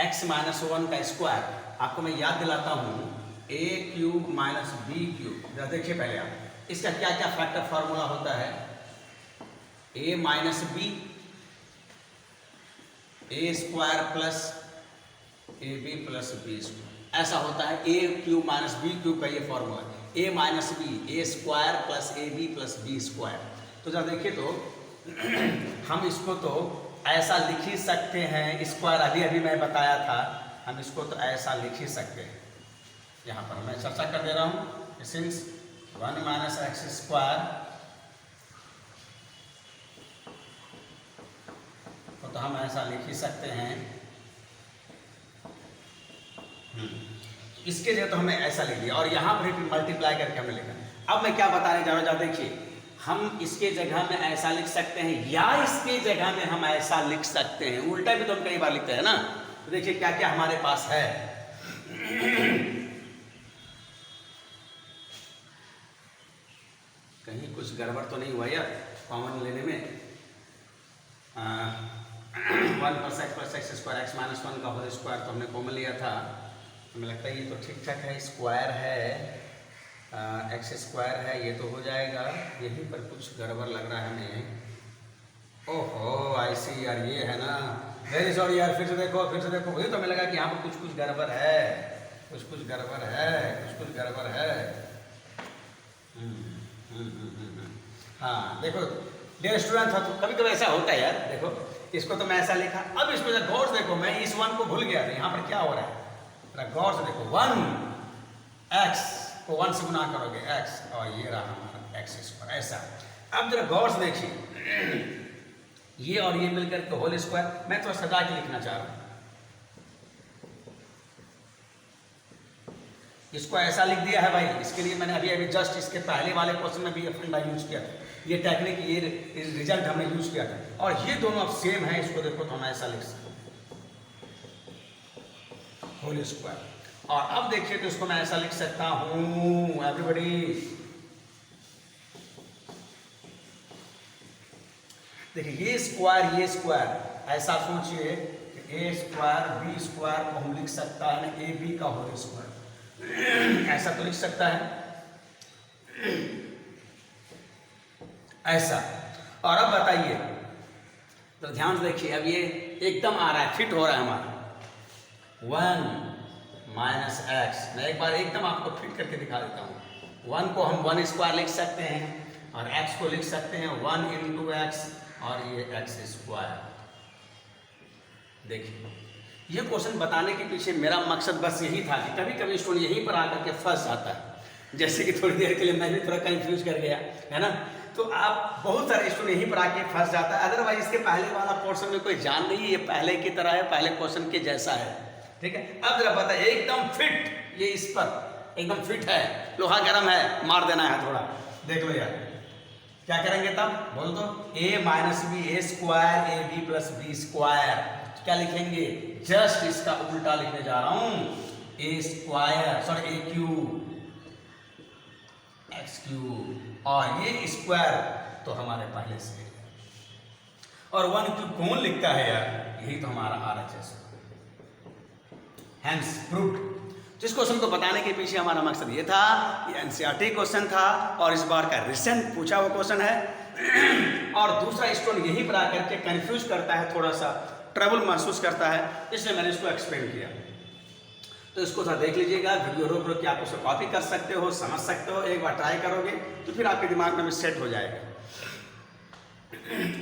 x माइनस 1 का स्क्वायर, आपको मैं याद दिलाता हूँ, a cube minus B cube. जरा देखिए पहले आप, इसका क्या क्या फैक्टर फार्मूला होता है। a minus B, A square plus A B plus B square, ऐसा होता है। A cube minus B cube का ये formula, A minus B, A square plus A B plus B square. तो जब देखिए तो हम इसको तो ऐसा लिख ही सकते हैं, स्क्वायर अभी अभी मैं बताया था, हम इसको तो ऐसा लिख ही सकते हैं। यहाँ पर मैं चर्चा कर दे रहा हूँ, सिंस 1 माइनस एक्स स्क्वायर, तो हम ऐसा लिख ही सकते हैं। इसके लिए तो हमें ऐसा लिख दिया, और यहाँ पर भी मल्टीप्लाई करके हमने लिखा। अब मैं क्या बताने जा रहा हूँ, देखिए हम इसके जगह में ऐसा लिख सकते हैं, या इसके जगह में हम ऐसा लिख सकते हैं। उल्टा भी तो हम कई बार लिखते हैं ना। तो देखिए क्या क्या हमारे पास है। कहीं कुछ गड़बड़ तो नहीं हुआ यार कॉमन लेने में। 1 plus x square, x minus 1 का होल स्क्वायर तो हमने कॉमन लिया था। हमें लगता है ये तो ठीक ठाक है। स्क्वायर है, एक्स स्क्वायर है, ये तो हो जाएगा। यहीं पर कुछ गड़बड़ लग रहा है हमें। ओहो आई सी यार, ये है ना, वेरी सॉरी यार। फिर से देखो, फिर से देखो, वही तो हमें लगा कि यहाँ पर कुछ कुछ गड़बड़ है, कुछ कुछ गड़बड़ है, कुछ कुछ गड़बड़ है। हाँ देखो डियर स्टूडेंट, कभी कभी ऐसा होता है यार। देखो इसको तो मैं ऐसा लिखा, अब इसको गौर से देखो, मैं इस 1 को भूल गया था। यहाँ पर क्या हो रहा है, गौर से देखो। 1 एक्स को 1 से गुना करोगे x, और ये रहा हमारा एक्स स्क्वायर, ऐसा। अब जरा गौर से देखिए, ये और ये मिलकर के होल स्क्वायर। मैं थोड़ा सजा के लिखना चाह रहा हूँ, इसको ऐसा लिख दिया है भाई। इसके लिए मैंने अभी अभी जस्ट इसके पहले वाले क्वेश्चन में भी फंडा यूज किया था, ये टेक्निक, ये रिजल्ट हमने यूज किया था, और ये दोनों अब सेम है। इसको देखो तो हम ऐसा लिख सकते होल स्क्वायर। और अब देखिए तो इसको मैं ऐसा लिख सकता हूं, एवरीबॉडी देखिए, ये स्क्वायर ऐसा सोचिए कि ए स्क्वायर बी स्क्वायर को हम लिख सकता है ना, ए बी का होल स्क्वायर, ऐसा तो लिख सकता है ऐसा। और अब बताइए तो ध्यान से देखिए, अब ये एकदम आ रहा है, फिट हो रहा है हमारा। 1 माइनस एक्स, मैं एक बार एकदम आपको फिट करके दिखा देता हूँ। 1 को हम 1 स्क्वायर लिख सकते हैं, और x को लिख सकते हैं 1 इंटू एक्स, और ये एक्स स्क्वायर। देखिए ये क्वेश्चन बताने के पीछे मेरा मकसद बस यही था कि कभी कभी स्टूडेंट यहीं पर आकर के फंस जाता है। जैसे कि थोड़ी देर के लिए मैं भी थोड़ा कंफ्यूज कर गया, है ना। तो आप बहुत सारे स्टूडेंट यहीं पर आके फंस जाता है। अदरवाइज इसके पहले वाला पोर्शन में कोई जान नहीं, ये पहले की तरह है, पहले क्वेश्चन के जैसा है, ठीक है। अब जरा पता है एकदम फिट, ये इस पर एकदम फिट है, लोहा गर्म है, मार देना है थोड़ा। देख लो यार, क्या करेंगे तब बोल दो, a minus B A square a B plus B square, क्या लिखेंगे, जस्ट इसका उल्टा लिखने जा रहा हूं, a square sorry a cube x cube, और ये स्क्वायर तो हमारे पहले से, और 1 क्यूब कौन लिखता है यार, यही तो हमारा RHS हैंस प्रूव्ड। तो इस क्वेश्चन को बताने के पीछे हमारा मकसद ये था, ये एनसीईआरटी क्वेश्चन था और इस बार का रिसेंट पूछा हुआ क्वेश्चन है, और दूसरा स्टूडेंट यही पर आकर के कंफ्यूज करता है, थोड़ा सा ट्रबल महसूस करता है, इसलिए मैंने इसको एक्सप्लेन किया। तो इसको थोड़ा देख लीजिएगा, वीडियो रोक रोक के आप उसको कॉपी कर सकते हो, समझ सकते हो, एक बार ट्राई करोगे तो फिर आपके दिमाग में सेट हो जाएगा।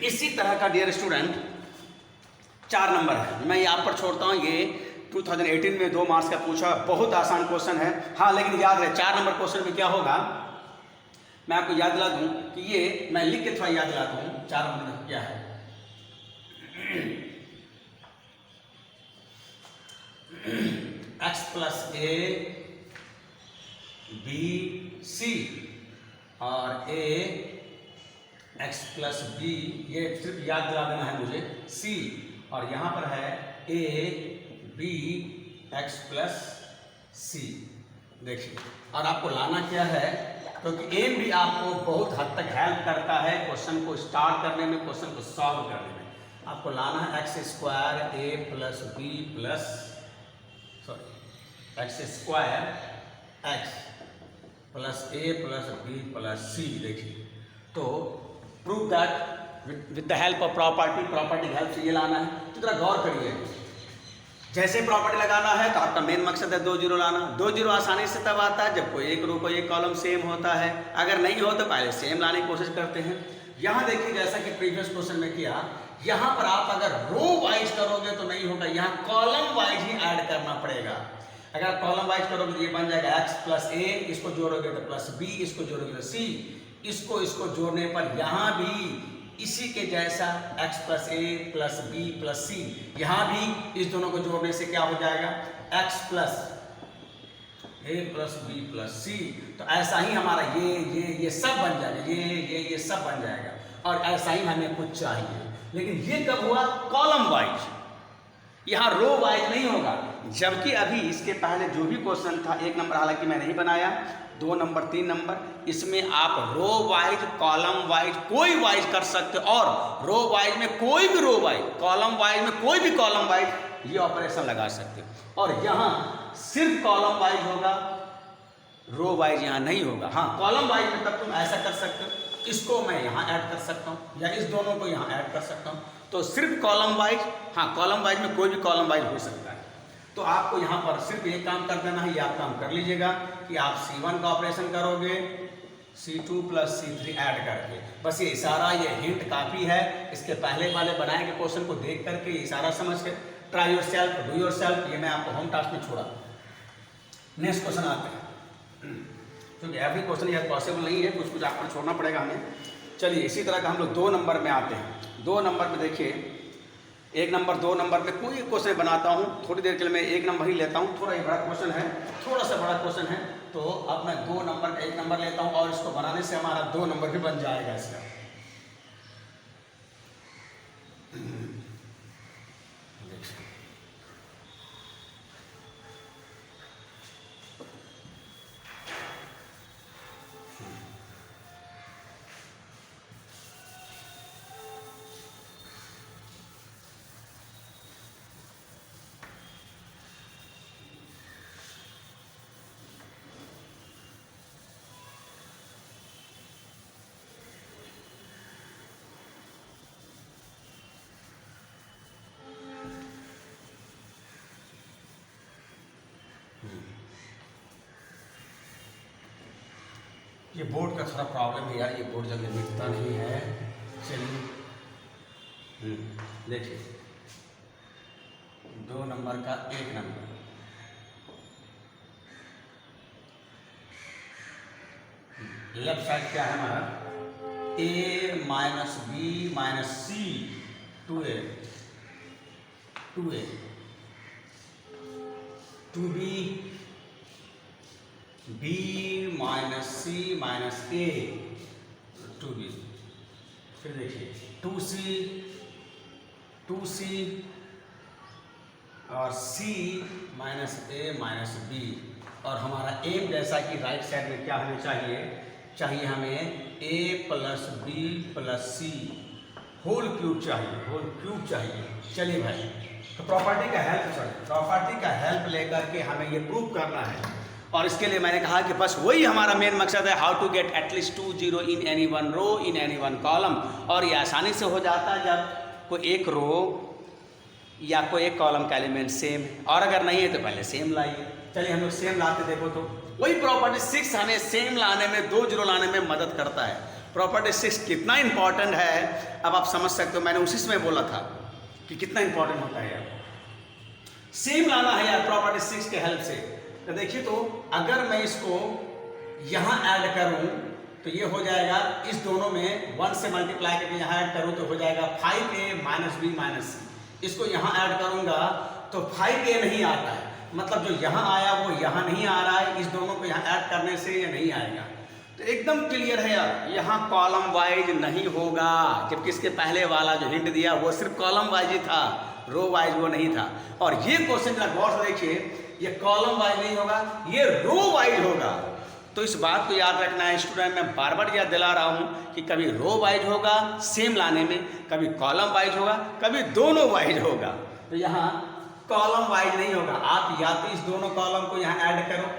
इसी तरह का डियर स्टूडेंट 4 नंबर है, मैं ये आप पर छोड़ता हूँ, ये 2018 में 2 मार्क्स का पूछा, बहुत आसान क्वेश्चन है। हाँ लेकिन याद रहे 4 नंबर क्वेश्चन में क्या होगा, मैं आपको याद दिला दूं कि ये मैं लिख के थोड़ा याद दिलाता हूँ 4 नंबर में क्या है। x प्लस ए बी सी और ए x प्लस बी, ये सिर्फ याद दिला देना है मुझे, c, और यहाँ पर है a b x plus C. देखिए, और आपको लाना क्या है, क्योंकि एम भी आपको बहुत हद तक हेल्प करता है क्वेश्चन को स्टार्ट करने में, क्वेश्चन को सॉल्व करने में। आपको लाना है X square A plus B plus sorry X square X plus A plus B plus C. देखिए, तो prove that with the help of property, property की हेल्प से ये लाना है। तो जरा गौर करिए, जैसे प्रॉपर्टी लगाना है तो आपका मेन मकसद है 2 जीरो लाना। 2 जीरो आसानी से तब आता है जब कोई एक रो कोई एक कॉलम सेम होता है, अगर नहीं हो तो पहले सेम लाने की कोशिश करते हैं। यहाँ देखिए, जैसा कि प्रीवियस क्वेश्चन में किया, यहाँ पर आप अगर रो वाइज करोगे तो नहीं होगा, यहाँ कॉलम वाइज ही ऐड करना पड़ेगा। अगर कॉलम वाइज करोगे तो ये बन जाएगा x प्लस ए, इसको जोड़ोगे तो प्लस बी, इसको जोड़ोगे तो सी, इसको जोड़ने पर यहाँ भी इसी के जैसा x plus A plus B plus C, यहाँ भी इस दोनों को जोड़ने से क्या हो जाएगा, x plus A plus B plus सी। तो ऐसा ही हमारा ये सब बन जाएगा, ये सब बन जाएगा, और ऐसा ही हमें कुछ चाहिए। लेकिन ये कब हुआ, कॉलम वाइज, यहाँ रो वाइज नहीं होगा। जबकि अभी इसके पहले जो भी क्वेश्चन था, 1 नंबर हालांकि मैं नहीं बनाया, 2 नंबर 3 नंबर, इसमें आप रो वाइज कॉलम वाइज कोई वाइज कर सकते हो, और रो वाइज में कोई भी रो वाइज, कॉलम वाइज में कोई भी कॉलम वाइज ये ऑपरेशन लगा सकते हो। और यहाँ सिर्फ कॉलम वाइज होगा, रो वाइज यहाँ नहीं होगा। हाँ, कॉलम वाइज में तब तुम ऐसा कर सकते हो, इसको मैं यहाँ ऐड कर सकता हूँ या इस दोनों को यहाँ ऐड कर सकता हूँ। तो सिर्फ कॉलम वाइज, हाँ कॉलम वाइज में कोई भी कॉलम वाइज हो सकता है। तो आपको यहाँ पर सिर्फ ये काम कर देना है, ये आप काम कर लीजिएगा कि आप C1 का ऑपरेशन करोगे C2 प्लस C3 ऐड करके। बस ये इशारा, ये हिंट काफ़ी है। इसके पहले वाले बनाए गए क्वेश्चन को देख करके इशारा समझ के try your self, do your self, ये मैं आपको होम टास्क में छोड़ा। नेक्स्ट क्वेश्चन आते हैं, क्योंकि एवरी क्वेश्चन यह पॉसिबल नहीं है, कुछ कुछ आपको छोड़ना पड़ेगा हमें। चलिए, इसी तरह का हम लोग 2 नंबर में आते हैं। 2 नंबर में देखिए, 1 नंबर 2 नंबर में कोई क्वेश्चन बनाता हूँ, थोड़ी देर के लिए मैं 1 नंबर ही लेता हूँ। थोड़ा ये बड़ा क्वेश्चन है, थोड़ा सा बड़ा क्वेश्चन है, तो अब मैं 2 नंबर 1 नंबर लेता हूँ, और इसको बनाने से हमारा 2 नंबर भी बन जाएगा इसका। ये बोर्ड का थोड़ा प्रॉब्लम है यार, ये बोर्ड जल्दी मिटता नहीं है। चलिए देखिए, 2 नंबर का 1 नंबर, लेफ्ट साइड क्या है हमारा, a minus b minus c 2a 2b b minus c minus a 2b। फिर देखिए 2c और c minus a minus b, और हमारा एम जैसा कि राइट साइड में क्या होना चाहिए हमें a plus B plus C whole cube चाहिए। चलिए भाई, तो प्रॉपर्टी का हेल्प लेकर के हमें ये प्रूव करना है, और इसके लिए मैंने कहा कि बस वही हमारा मेन मकसद है, how to get at least 2 0 in any one row in any one column. और ये आसानी से हो जाता है जब कोई एक रो या कोई एक कॉलम का एलिमेंट सेम, और अगर नहीं है तो पहले सेम लाइए। चलिए हम लोग सेम लाते, देखो तो वही प्रॉपर्टी 6 हमें सेम लाने में, 2 0 लाने में मदद करता है। प्रॉपर्टी 6 कितना इंपॉर्टेंट है अब आप समझ सकते हो, मैंने उसी समय बोला था कि कितना इंपॉर्टेंट होता है यार, सेम लाना है यार प्रॉपर्टी 6 के हेल्प से। तो देखिए, तो अगर मैं इसको यहाँ ऐड करूँ तो ये हो जाएगा, इस दोनों में 1 से मल्टीप्लाई करके यहाँ ऐड करूँ तो हो जाएगा 5a माइनस बी माइनस सी। इसको यहाँ ऐड करूँगा तो 5a नहीं आता है, मतलब जो यहाँ आया वो यहाँ नहीं आ रहा है, इस दोनों को यहाँ ऐड करने से ये नहीं आएगा। तो एकदम क्लियर है यार, यहाँ कॉलम वाइज नहीं होगा, जबकि इसके पहले वाला जो हिंट दिया वो सिर्फ कॉलम वाइज ही था, रो वाइज वो नहीं था। और ये क्वेश्चन जरा गौर से देखिए, ये कॉलम वाइज नहीं होगा, ये रो वाइज होगा। तो इस बात को याद रखना है स्टूडेंट, मैं बार बार याद दिला रहा हूँ कि कभी रो वाइज होगा सेम लाने में, कभी कॉलम वाइज होगा, कभी दोनों वाइज होगा। तो यहाँ कॉलम वाइज नहीं होगा, आप या तो इस दोनों कॉलम को यहाँ ऐड करो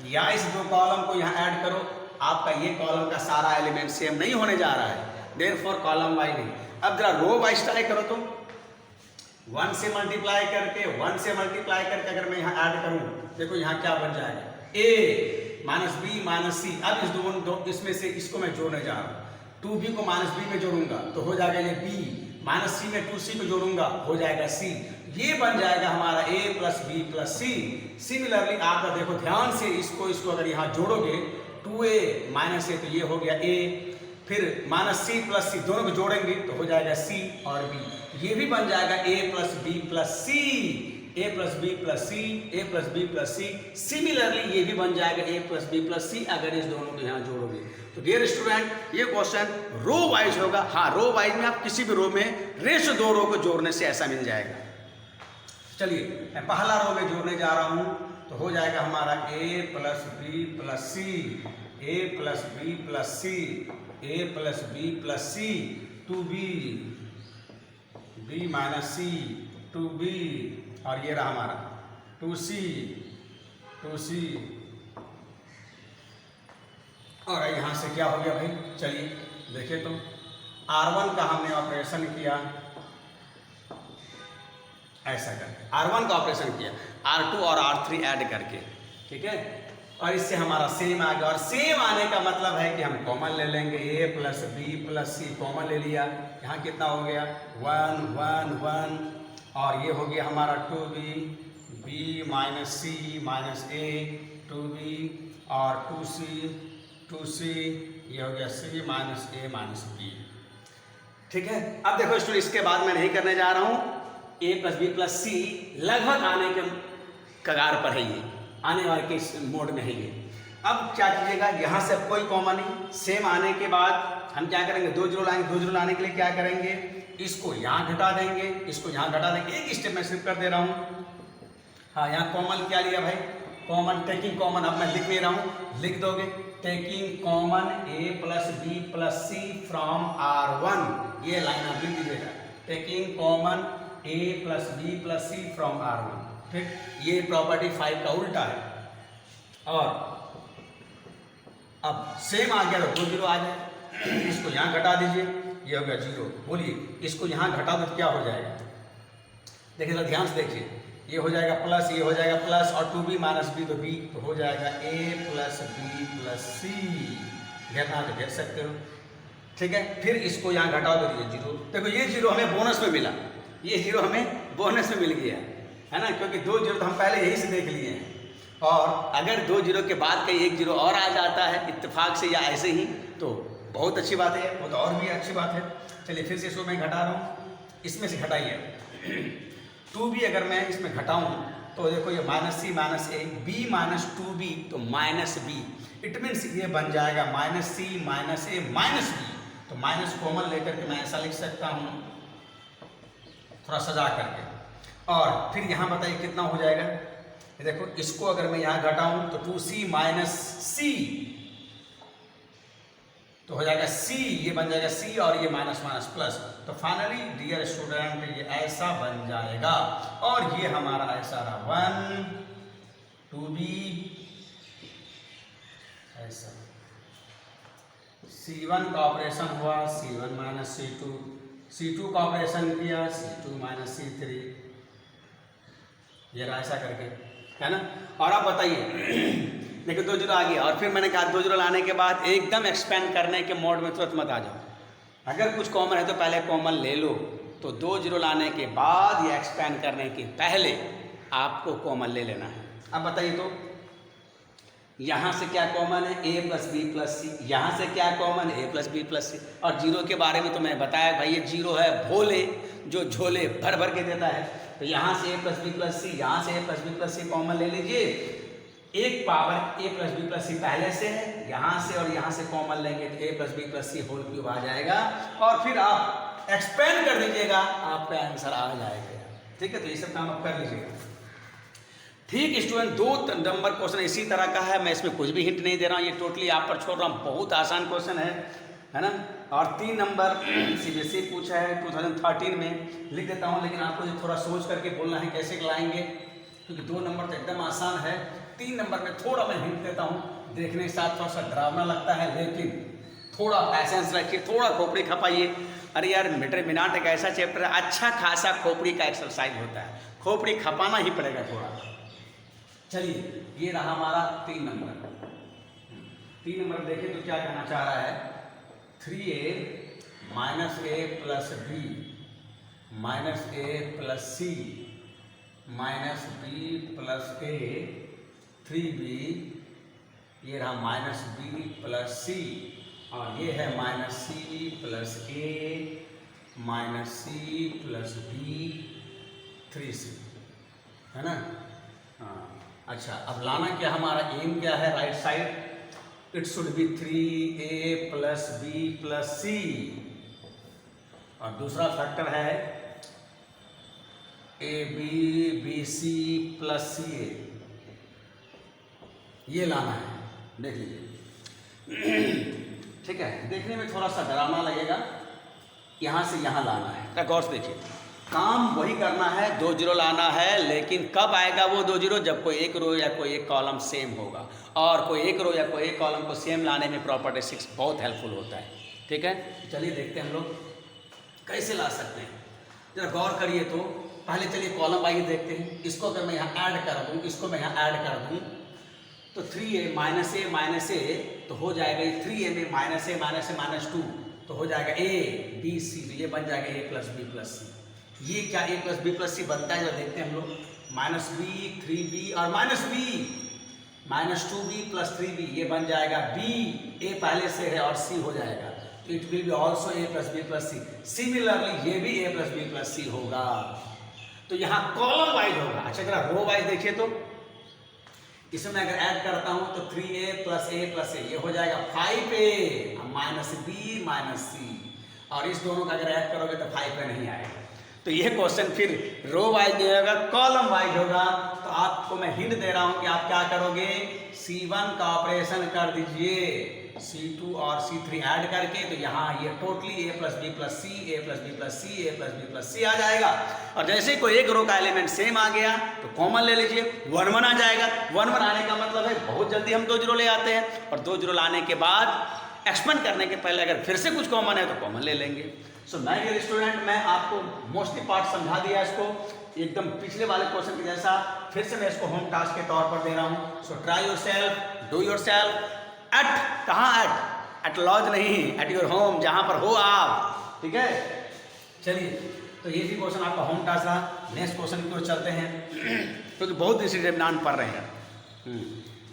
या इस दो कॉलम को यहाँ ऐड करो, आपका ये कॉलम का सारा एलिमेंट सेम नहीं होने जा रहा है, देयरफॉर कॉलम वाइज नहीं। अब जरा रो वाइज ट्राई करो तो 1 से मल्टीप्लाई करके अगर मैं यहाँ ऐड करूँ, देखो यहाँ क्या बन जाएगा, a माइनस बी माइनस सी। अब इस दोनों इसमें से इसको मैं जोड़ने जा रहा हूँ, 2b को माइनस बी में जोड़ूंगा तो हो जाएगा ये b, माइनस सी में 2c को जोड़ूंगा हो जाएगा c, ये बन जाएगा हमारा a plus B plus c. Similarly आप देखो ध्यान से, इसको अगर यहाँ जोड़ोगे 2a माइनस a तो ये हो गया a, फिर माइनस सी प्लस सी दोनों को जोड़ेंगे तो हो जाएगा c और b, ये भी बन जाएगा a plus B plus C, a plus B plus C, a plus B plus c. Similarly ये भी बन जाएगा a plus B plus c अगर इस दोनों को यहाँ जोड़ोगे। तो डियर स्टूडेंट, ये क्वेश्चन रो वाइज होगा। हाँ, रो वाइज में आप किसी भी रो में रेशो 2 रो को जोड़ने से ऐसा मिल जाएगा। चलिए मैं पहला रो में जोड़ने जा रहा हूँ तो हो जाएगा हमारा a plus B plus C, a plus B plus C, a plus B plus c, 2b b minus c 2b, और ये रहा हमारा 2c और यहाँ से क्या हो गया भाई, चलिए देखिए तो R1 का हमने ऑपरेशन किया ऐसा करके, R1 का ऑपरेशन किया R2 और R3 ऐड करके, ठीक है, और इससे हमारा सेम आ गया। और सेम आने का मतलब है कि हम कॉमन ले लेंगे, a plus B plus C common ले लिया, यहाँ कितना हो गया 1 1 1, और ये हो गया हमारा 2b b minus c minus a 2b, और 2c ये हो गया c minus a minus b, ठीक है। अब देखो स्टूडेंट, इसके बाद मैं नहीं करने जा रहा हूँ, a प्लस बी प्लस सी लगभग आने के कगार पर है, ये आने वाले के मोड में है ये। अब क्या कीजिएगा, यहाँ से कोई कॉमन नहीं, सेम आने के बाद हम क्या करेंगे, 2 0 लाएंगे। 2 0 लाने के लिए क्या करेंगे, इसको यहाँ घटा देंगे, इसको यहाँ घटा देंगे। एक स्टेप में सिर्फ कर दे रहा हूँ। हाँ, यहाँ कॉमन क्या लिया भाई, कॉमन टेकिंग कॉमन, अब मैं लिख नहीं रहा हूँ, लिख दोगे taking common a plus B plus c from R1, ये लाइन आप लिख दीजिएगा, taking common a plus B plus c from R1, ठीक। ये प्रॉपर्टी 5 का उल्टा है। और अब सेम आ गया तो 2 0 आ जाए, इसको यहाँ घटा दीजिए, ये हो गया 0। बोलिए इसको यहाँ घटा दो तो क्या हो जाएगा, देखिए जरा ध्यान से देखिए, ये हो जाएगा प्लस, ये हो जाएगा प्लस, और 2b माइनस बी तो b, तो हो जाएगा a प्लस बी प्लस सी, घेरना तो घेर सकते हो, ठीक है। फिर इसको यहाँ घटा दो, ये 0, देखो ये 0 हमें बोनस में मिला, ये 0 हमें बोनस में मिल गया है ना, क्योंकि 2 0 तो हम पहले यहीं से देख लिए हैं। और अगर 2 0 के बाद कहीं 1 0 और आ जाता है इत्तेफाक से या ऐसे ही, तो बहुत अच्छी बात है, वो तो और भी अच्छी बात है। चलिए फिर से इसको मैं घटा रहा हूँ, इसमें से घटाइए 2b अगर मैं इसमें घटाऊँ तो देखो ये माइनस सी माइनस ए, b माइनस 2b तो माइनस b, इट मीन्स ये बन जाएगा माइनस सी माइनस ए माइनस बी। तो माइनस कॉमन लेकर के मैं ऐसा लिख सकता हूँ, थोड़ा सजा करके। और फिर यहाँ बताइए कितना हो जाएगा। देखो इसको अगर मैं यहाँ घटाऊँ तो 2c माइनस सी, तो हो जाएगा c, ये बन जाएगा c और ये माइनस माइनस प्लस। तो फाइनली डियर स्टूडेंट ये ऐसा बन जाएगा और ये हमारा ऐसा रहा 1 2b ऐसा। C1 का ऑपरेशन हुआ C1 माइनस C2, C2 का ऑपरेशन किया C2 माइनस C3, ये रहा ऐसा करके, है ना। और आप बताइए देखो 2 जीरो आ गया और फिर मैंने कहा 2 जीरो लाने के बाद एकदम एक्सपेंड करने के मोड में तुरंत मत आ जाओ। अगर कुछ कॉमन है तो पहले कॉमन ले लो। तो 2 जीरो लाने के बाद या एक्सपेंड करने के पहले आपको कॉमन ले लेना है। अब बताइए तो यहाँ से क्या कॉमन है, a plus B plus C. यहाँ से क्या कॉमन है, a plus B plus C. और जीरो के बारे में तो मैंने बताया भाई ये जीरो है भोले, जो झोले भर भर के देता है। तो यहाँ से a plus B plus C, यहाँ से a plus B plus C common ले लीजिए। एक power a plus B plus C पहले से है, यहाँ से और यहाँ से कॉमन लेंगे तो a plus B plus C whole cube आ जाएगा। और फिर आप एक्सपेंड कर दीजिएगा, आपका आंसर आ जाएगा। ठीक है, तो ये सब काम आप कर लीजिएगा। ठीक स्टूडेंट, 2 नंबर क्वेश्चन इसी तरह का है, मैं इसमें कुछ भी हिंट नहीं दे रहा हूँ, ये टोटली आप पर छोड़ रहा हूँ। बहुत आसान क्वेश्चन है ना। और 3 नंबर CBSE पूछा है 2013 में, लिख देता हूँ, लेकिन आपको ये थोड़ा सोच करके बोलना है कैसे लाएंगे, क्योंकि 2 नंबर तो एकदम आसान है। 3 नंबर में थोड़ा मैं हिंट देता हूँ, देखने के साथ थोड़ा सा डरावना लगता है, लेकिन थोड़ा पैसेंस रखिए, थोड़ा खोपड़ी खपाइए। अरे यार डिटरमिनेंट एक ऐसा चैप्टर है, अच्छा खासा खोपड़ी का एक्सरसाइज होता है, खोपड़ी खपाना ही पड़ेगा थोड़ा। चलिए ये रहा हमारा 3 नंबर। 3 नंबर देखें तो क्या कहना चाह रहा है, 3a minus a plus b minus a plus c minus b plus a 3b, ये रहा माइनस b प्लस सी, और ये है minus c plus a minus c plus b 3c, है ना। हाँ अच्छा, अब लाना क्या, हमारा एम क्या है, right side it should be 3a plus B plus C, और दूसरा फैक्टर है ab bc प्लस ca, ये लाना है, देख लीजिए। ठीक है, देखने में थोड़ा सा डरावना लगेगा, यहाँ से यहाँ लाना है। गौर से देखिए, काम वही करना है, 2 जीरो लाना है, लेकिन कब आएगा वो 2 जीरो, जब कोई एक रो या कोई एक कॉलम सेम होगा। और कोई एक रो या कोई एक कॉलम को सेम लाने में प्रॉपर्टी 6 बहुत हेल्पफुल होता है। ठीक है, चलिए देखते हैं हम लोग कैसे ला सकते हैं, जरा गौर करिए। तो पहले चलिए कॉलम वाइज देखते हैं। इसको अगर मैं यहाँ ऐड कर दूँ, इसको मैं यहाँ ऐड कर दूँ, तो 3a माइनस a तो हो जाएगा 3a में माइनस a माइनस 2 तो हो जाएगा a b c, तो ये बन जाएगा a प्लस बी प्लस सी। ये क्या a प्लस बी प्लस सी बनता है, जब देखते हैं हम लोग, माइनस बी 3b और minus b minus 2b plus 3b, ये बन जाएगा b, a पहले से है और c हो जाएगा, तो it will be also a plus B plus c. Similarly ये भी a plus B plus c होगा, तो यहाँ कॉलम वाइज होगा। अच्छा जरा रो वाइज देखिए, तो इसमें अगर ऐड करता हूं तो 3a प्लस a ये हो जाएगा 5a माइनस b माइनस सी, और इस दोनों का अगर ऐड करोगे तो 5a नहीं आएगा। तो ये क्वेश्चन फिर रो वाइज नहीं होगा, कॉलम वाइज होगा। तो आपको मैं हिंट दे रहा हूं कि आप क्या करोगे, C1 का ऑपरेशन कर दीजिए C2 और C3 ऐड करके, तो यहाँ ये totally a plus B plus C, a plus B plus C, a plus B plus C आ जाएगा। और जैसे कोई एक रो का एलिमेंट सेम आ गया तो कॉमन ले लीजिए, 1 1 आ जाएगा। 1 1 आने का मतलब है बहुत जल्दी हम 2 जीरो ले आते हैं, और 2 जीरो लाने के बाद एक्सपेंड करने के पहले अगर फिर से कुछ कॉमन है तो कॉमन ले लेंगे। सो माय डियर स्टूडेंट, मैं आपको मोस्टली पार्ट समझा दिया इसको, एकदम पिछले वाले क्वेश्चन के जैसा। फिर से मैं इसको होम टास्क के तौर पर दे रहा हूँ। So try your self, do your self eight, कहाँ एट लॉज नहीं, एट योर होम, जहाँ पर हो आप। ठीक है, चलिए तो ये भी क्वेश्चन आपका होम टास्क रहा। नेक्स्ट क्वेश्चन की ओर चलते हैं, क्योंकि बहुत दिन से एग्जामिनेशन पढ़ रहे हैं।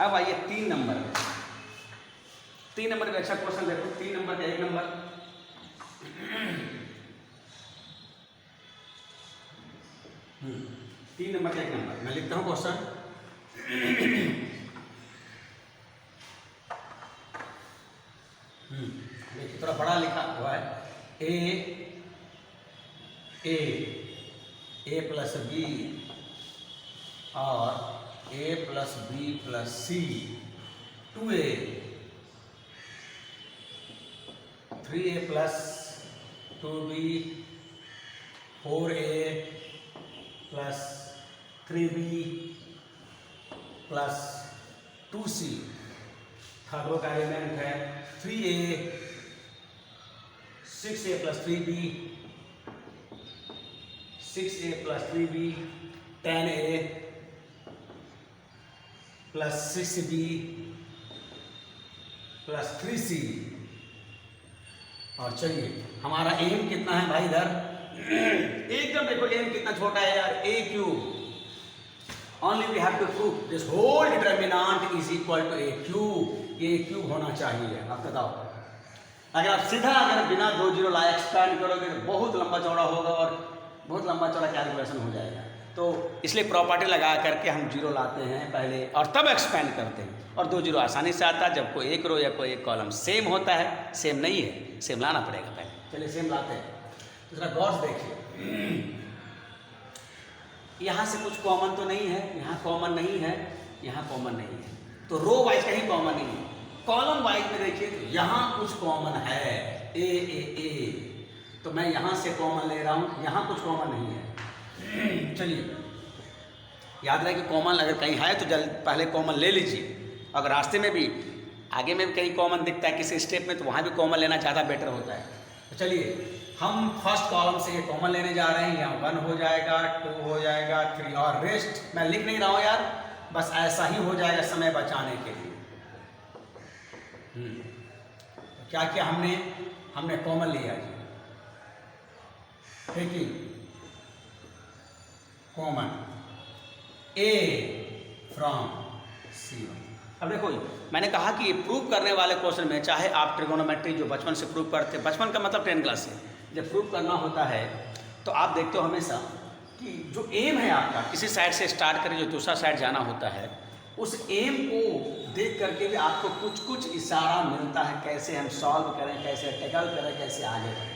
अब आइए 3 नंबर, 3 नंबर का अच्छा क्वेश्चन देखो। 3 नंबर का 1 नंबर, 3 नंबर का 1 नंबर मैं लिखता हूँ क्वेश्चन। देखिए थोड़ा बड़ा लिखा हुआ है। ए प्लस बी और a plus B plus c 2a 3a plus 2b 4a plus 3b plus 2c। Third row का एलिमेंट है 3a 6a plus 3b 6a plus 3b 10a plus 6b plus 3c। और चलिए हमारा M कितना है भाई इधर एकदम देखो एम कितना छोटा है यार, a cube. Only we have to prove this whole determinant is equal to a cube. ये a क्यूब होना चाहिए। आप बताओ, अगर आप सीधा अगर बिना 2 जीरो लाए एक्सपैंड करोगे तो बहुत लंबा चौड़ा होगा और बहुत लंबा चौड़ा कैलकुलेशन हो जाएगा। तो इसलिए प्रॉपर्टी लगा करके हम जीरो लाते हैं पहले और तब एक्सपैंड करते हैं, और 2 जीरो आसानी से आता है जब कोई एक रो या कोई एक कॉलम सेम होता है। सेम नहीं है, सेम लाना पड़ेगा पहले। चलिए सेम लाते हैं। तो जरा गौर से देखिए, यहाँ से कुछ कॉमन तो नहीं है, यहाँ कॉमन नहीं है, यहाँ कॉमन नहीं है, तो रो वाइज कहीं कॉमन नहीं है। कॉलम वाइज में देखिए तो यहाँ कुछ कॉमन है, ए, तो मैं यहाँ से कॉमन ले रहा हूँ, यहाँ कुछ कॉमन नहीं है। चलिए याद रहे कि कॉमन अगर कहीं है तो पहले कॉमन ले लीजिए। अगर रास्ते में भी आगे में भी कहीं कॉमन दिखता है किसी स्टेप में तो वहाँ भी कॉमन लेना ज़्यादा बेटर होता है। तो चलिए हम फर्स्ट कॉलम से ये कॉमन लेने जा रहे हैं। यहाँ 1 हो जाएगा, 2 हो जाएगा, 3 और रेस्ट मैं लिख नहीं रहा हूँ यार, बस ऐसा ही हो जाएगा समय बचाने के लिए। क्या किया हमने कॉमन लिया जी, ठीक है, कॉमन A फ्रॉम C1। अब देखो मैंने कहा कि ये प्रूव करने वाले क्वेश्चन में चाहे आप ट्रिगोनोमेट्री जो बचपन से प्रूव करते, बचपन का मतलब 10 क्लास से जब प्रूव करना होता है तो आप देखते हो हमेशा कि जो एम है आपका, किसी साइड से स्टार्ट करके जो दूसरा साइड जाना होता है, उस एम को देख करके भी आपको कुछ कुछ इशारा मिलता है कैसे हम सॉल्व करें, कैसे टैकल करें, कैसे आगे बढ़ें।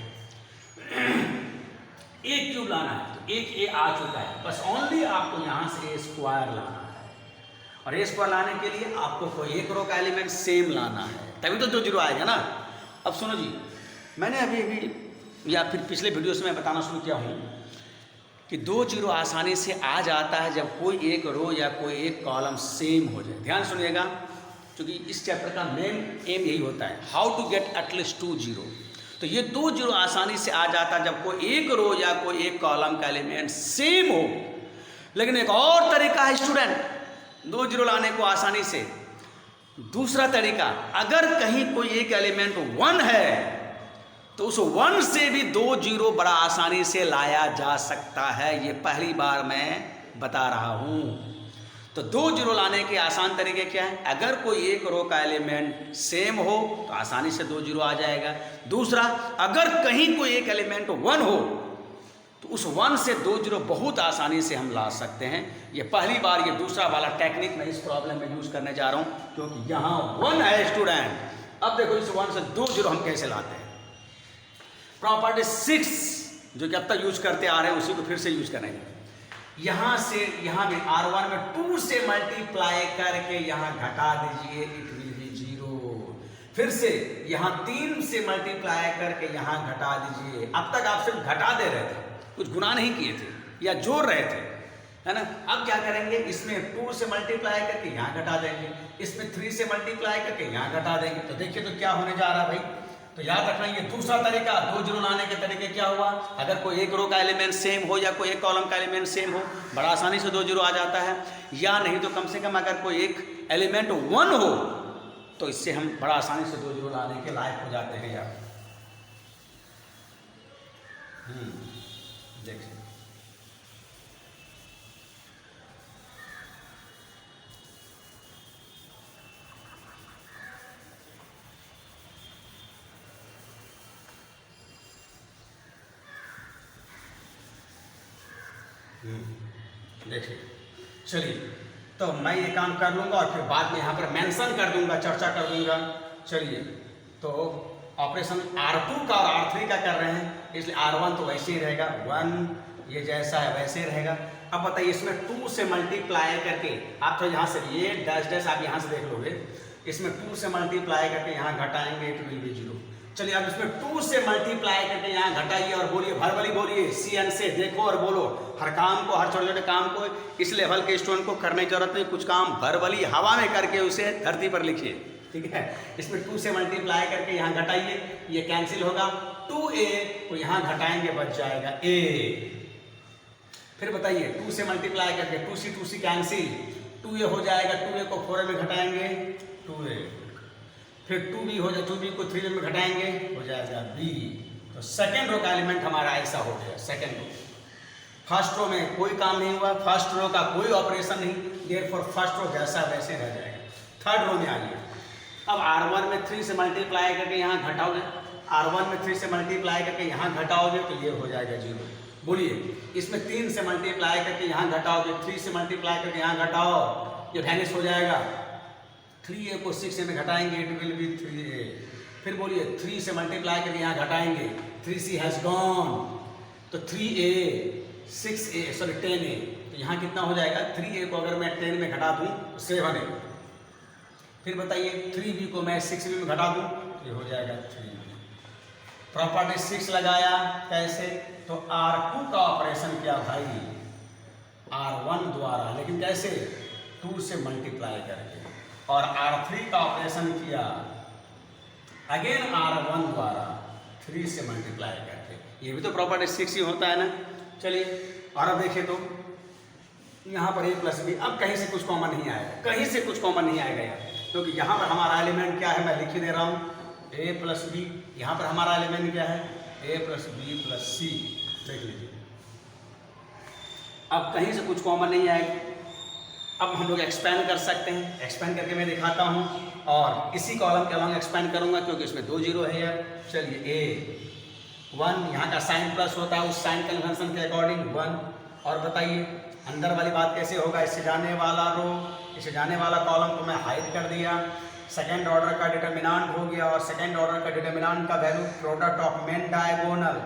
एक क्यूब लाना है तो एक ए आ चुका है, बस ओनली आपको यहाँ से ए स्क्वायर लाना है, और ए स्क्वायर लाने के लिए आपको कोई एक रो का एलिमेंट सेम लाना है, तभी तो 2 जीरो आएगा ना। अब सुनो जी, मैंने अभी या फिर पिछले वीडियो से मैं बताना शुरू किया हूँ कि 2 जीरो आसानी से आ जाता है जब कोई एक रो या कोई एक कॉलम सेम हो जाए। ध्यान सुनिएगा, क्योंकि इस चैप्टर का मेन एम यही होता है, how to get at least 2 zero. तो ये 2 जीरो आसानी से आ जाता है जब कोई एक रो या कोई एक कॉलम का एलिमेंट सेम हो। लेकिन एक और तरीका है स्टूडेंट 2 जीरो लाने को आसानी से। दूसरा तरीका, अगर कहीं कोई एक एलिमेंट 1 है तो उस 1 से भी 2 जीरो बड़ा आसानी से लाया जा सकता है। ये पहली बार मैं बता रहा हूँ। तो 2 जीरो लाने के आसान तरीके क्या है? अगर कोई एक रो का एलिमेंट सेम हो तो आसानी से 2 जीरो आ जाएगा। दूसरा, अगर कहीं कोई एक एलिमेंट 1 हो तो उस 1 से 2 जीरो बहुत आसानी से हम ला सकते हैं। ये पहली बार ये दूसरा वाला टेक्निक मैं इस प्रॉब्लम में यूज़ करने जा रहा हूँ, क्योंकि यहाँ 1 है स्टूडेंट। अब देखो इस 1 से 2 जीरो हम कैसे लाते हैं। प्रॉपर्टी 6 जो कि अब तक यूज करते आ रहे हैं उसी को फिर से यूज करेंगे। यहाँ से यहाँ में R1 में 2 से मल्टीप्लाई करके यहाँ घटा दीजिए, इट विल बी 0। फिर से यहाँ 3 से मल्टीप्लाई करके यहाँ घटा दीजिए। अब तक आप सिर्फ घटा दे रहे थे, कुछ गुना नहीं किए थे या जोड़ रहे थे, है ना। अब क्या करेंगे, इसमें 2 से मल्टीप्लाई करके यहाँ घटा देंगे, इसमें 3 से मल्टीप्लाई करके यहाँ घटा देंगे। तो देखिए तो क्या होने जा रहा है भाई। तो याद रखना ये दूसरा तरीका 2 जीरो लाने के तरीके क्या हुआ, अगर कोई एक रो का एलिमेंट सेम हो या कोई एक कॉलम का एलिमेंट सेम हो बड़ा आसानी से 2 जीरो आ जाता है। या नहीं तो कम से कम अगर कोई एक एलिमेंट 1 हो तो इससे हम बड़ा आसानी से 2 जीरो लाने के लायक हो जाते हैं यार। देखिए देखिए, चलिए तो मैं ये काम कर लूँगा और फिर बाद में यहाँ पर मेंशन कर दूँगा, चर्चा कर दूँगा। चलिए तो ऑपरेशन R2 का और R3 का कर रहे हैं, इसलिए R1 तो वैसे ही रहेगा 1, ये जैसा है वैसे ही रहेगा। अब बताइए इसमें 2 से मल्टीप्लाई करके आप तो यहाँ से ये डैश डैश आप यहाँ से देख लोगे, इसमें 2 से मल्टीप्लाई करके यहाँ घटाएंगे इट विल बी 0। चलिए अब इसमें 2 से मल्टीप्लाई करके यहाँ घटाइए और बोलिए भरबली बोलिए CN से देखो और बोलो। हर काम को, हर छोटे छोटे काम को इस लेवल के स्टूडेंट को करने की जरूरत नहीं, कुछ काम भरबली हवा में करके उसे धरती पर लिखिए, ठीक है। इसमें 2 से मल्टीप्लाई करके यहाँ घटाइए, ये कैंसिल होगा, 2A को यहाँ घटाएंगे बच जाएगा A। फिर बताइए 2 से मल्टीप्लाई करके 2C कैंसिल, 2A हो जाएगा, 2A को 4A में घटाएंगे 2A, फिर 2B हो जाए, 2B को 3A में घटाएंगे हो जाएगा B। तो सेकेंड रो का एलिमेंट हमारा ऐसा हो गया, सेकेंड रो। फर्स्ट रो में कोई काम नहीं हुआ, फर्स्ट रो का कोई ऑपरेशन नहीं, देयरफॉर फर्स्ट रो जैसा वैसे रह जाएगा। थर्ड रो में आइए, अब R1 में 3 से मल्टीप्लाई करके यहाँ घटाओगे, R1 में 3 से मल्टीप्लाई करके यहाँ घटाओगे तो ये हो जाएगा 0। बोलिए इसमें 3 से मल्टीप्लाई करके यहाँ घटाओगे, 3 से मल्टीप्लाई करके यहाँ घटाओ, ये वैनिश हो जाएगा। 3A को 6A में घटाएंगे इट विल बी 3A। फिर बोलिए 3 से मल्टीप्लाई करके यहाँ घटाएंगे, 3C हैज़ गॉन, तो 3A 6A सॉरी 10A, तो यहाँ कितना हो जाएगा, 3A को अगर मैं 10 में घटा दूँ तो 7A। फिर बताइए 3B को मैं 6B में घटा दूँ तो ये हो जाएगा 3B। प्रॉपर्टी 6 लगाया कैसे, तो R2 का ऑपरेशन किया भाई R1 द्वारा, लेकिन कैसे, 2 से मल्टीप्लाई करके, और R3 का ऑपरेशन किया अगेन R1 द्वारा 3 से मल्टीप्लाई करके। ये भी तो प्रॉपर्टी 6 ही होता है ना। चलिए और अब देखिए तो यहाँ पर A प्लस B, अब कहीं से कुछ कॉमन नहीं आएगा, कहीं से कुछ कॉमन नहीं आएगा यार, क्योंकि यहाँ पर हमारा एलिमेंट क्या है मैं लिख ही दे रहा हूँ, A प्लस B। यहाँ पर हमारा एलिमेंट क्या है, A plus B plus C। देख लीजिए अब कहीं से कुछ कॉमन नहीं आएगा। अब हम लोग एक्सपेंड कर सकते हैं, एक्सपेंड करके मैं दिखाता हूँ, और इसी कॉलम के अलॉन्ग एक्सपेंड करूँगा क्योंकि इसमें 2 0 है यार। चलिए A1 यहाँ का साइन प्लस होता है उस साइन कन्वेंशन के अकॉर्डिंग 1। और बताइए अंदर वाली बात कैसे होगा, इससे जाने वाला रो, इससे जाने वाला कॉलम को मैं हाइड कर दिया, सेकेंड ऑर्डर का डिटर्मिनेंट हो गया, और सेकेंड ऑर्डर का डिटर्मिनेंट का value product of main diagonal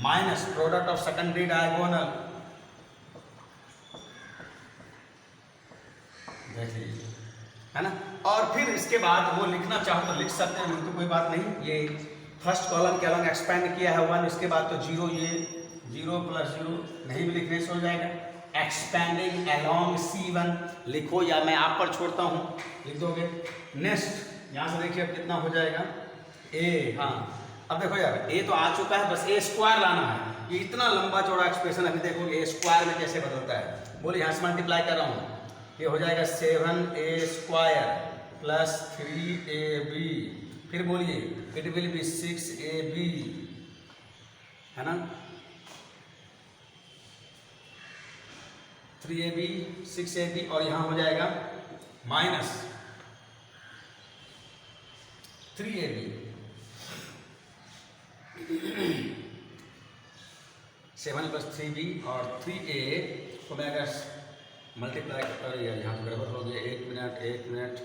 minus product of secondary diagonal. देख लीजिए है ना। और फिर इसके बाद वो लिखना चाहो तो लिख सकते हैं, तो कोई बात नहीं। ये फर्स्ट कॉलम के अलॉन्ग एक्सपेंड किया है 1, इसके बाद तो 0, ये 0 प्लस 0 नहीं भी लिखने से हो जाएगा। एक्सपेंडिंग अलॉन्ग C1 लिखो या मैं आप पर छोड़ता हूँ, लिख दोगे। नेक्स्ट यहाँ से देखिए अब कितना हो जाएगा A। हाँ अब देखो यार A तो आ चुका है, बस A स्क्वायर लाना है। ये इतना लंबा चौड़ा एक्सप्रेशन अभी देखोगे A स्क्वायर में कैसे बदलता है। बोलिए यहाँ से मल्टीप्लाई कर रहा हूँ, ये हो जाएगा 7A स्क्वायर प्लस 3AB। फिर बोलिए इट विल बी 6AB, है ना, 3AB 6AB, और यहाँ हो जाएगा माइनस 3AB 7 प्लस 3B और 3A को मैं अगर मल्टीप्लाई कर, यहाँ तो गड़बड़ हो गया, एक मिनट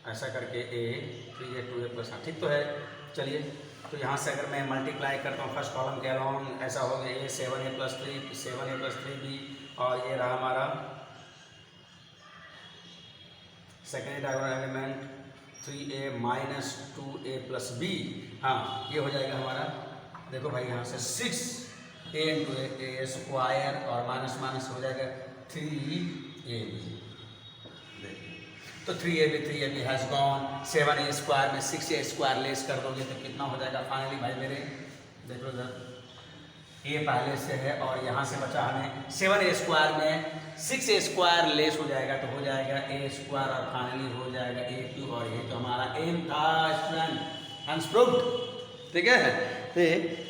ऐसा करके A 3A 2A प्लस, हाँ ठीक तो है। चलिए तो यहाँ से अगर मैं मल्टीप्लाई करता हूँ फर्स्ट कॉलम के अलॉन्ग, ऐसा हो गया A 7A प्लस 3B, और ये रहा हमारा second diagonal element 3A minus 2A plus B। हाँ ये हो जाएगा हमारा, देखो भाई यहाँ से 6A इंटू A स्क्वायर और माइनस माइनस हो जाएगा 3AB। तो 3AB has gone, 7A square में 6A स्क्वायर लेस कर दोगे तो कितना हो जाएगा फाइनली भाई मेरे, देख लो जरा, A पहले से है और यहाँ से बचा हमें 7A स्क्वायर में 6A स्क्वायर लेस हो जाएगा तो हो जाएगा A स्क्वायर, और फाइनली हो जाएगा A3, और ये तो हमारा एम था स्टूडेंट, हैंस प्रूव्ड। ठीक है, तो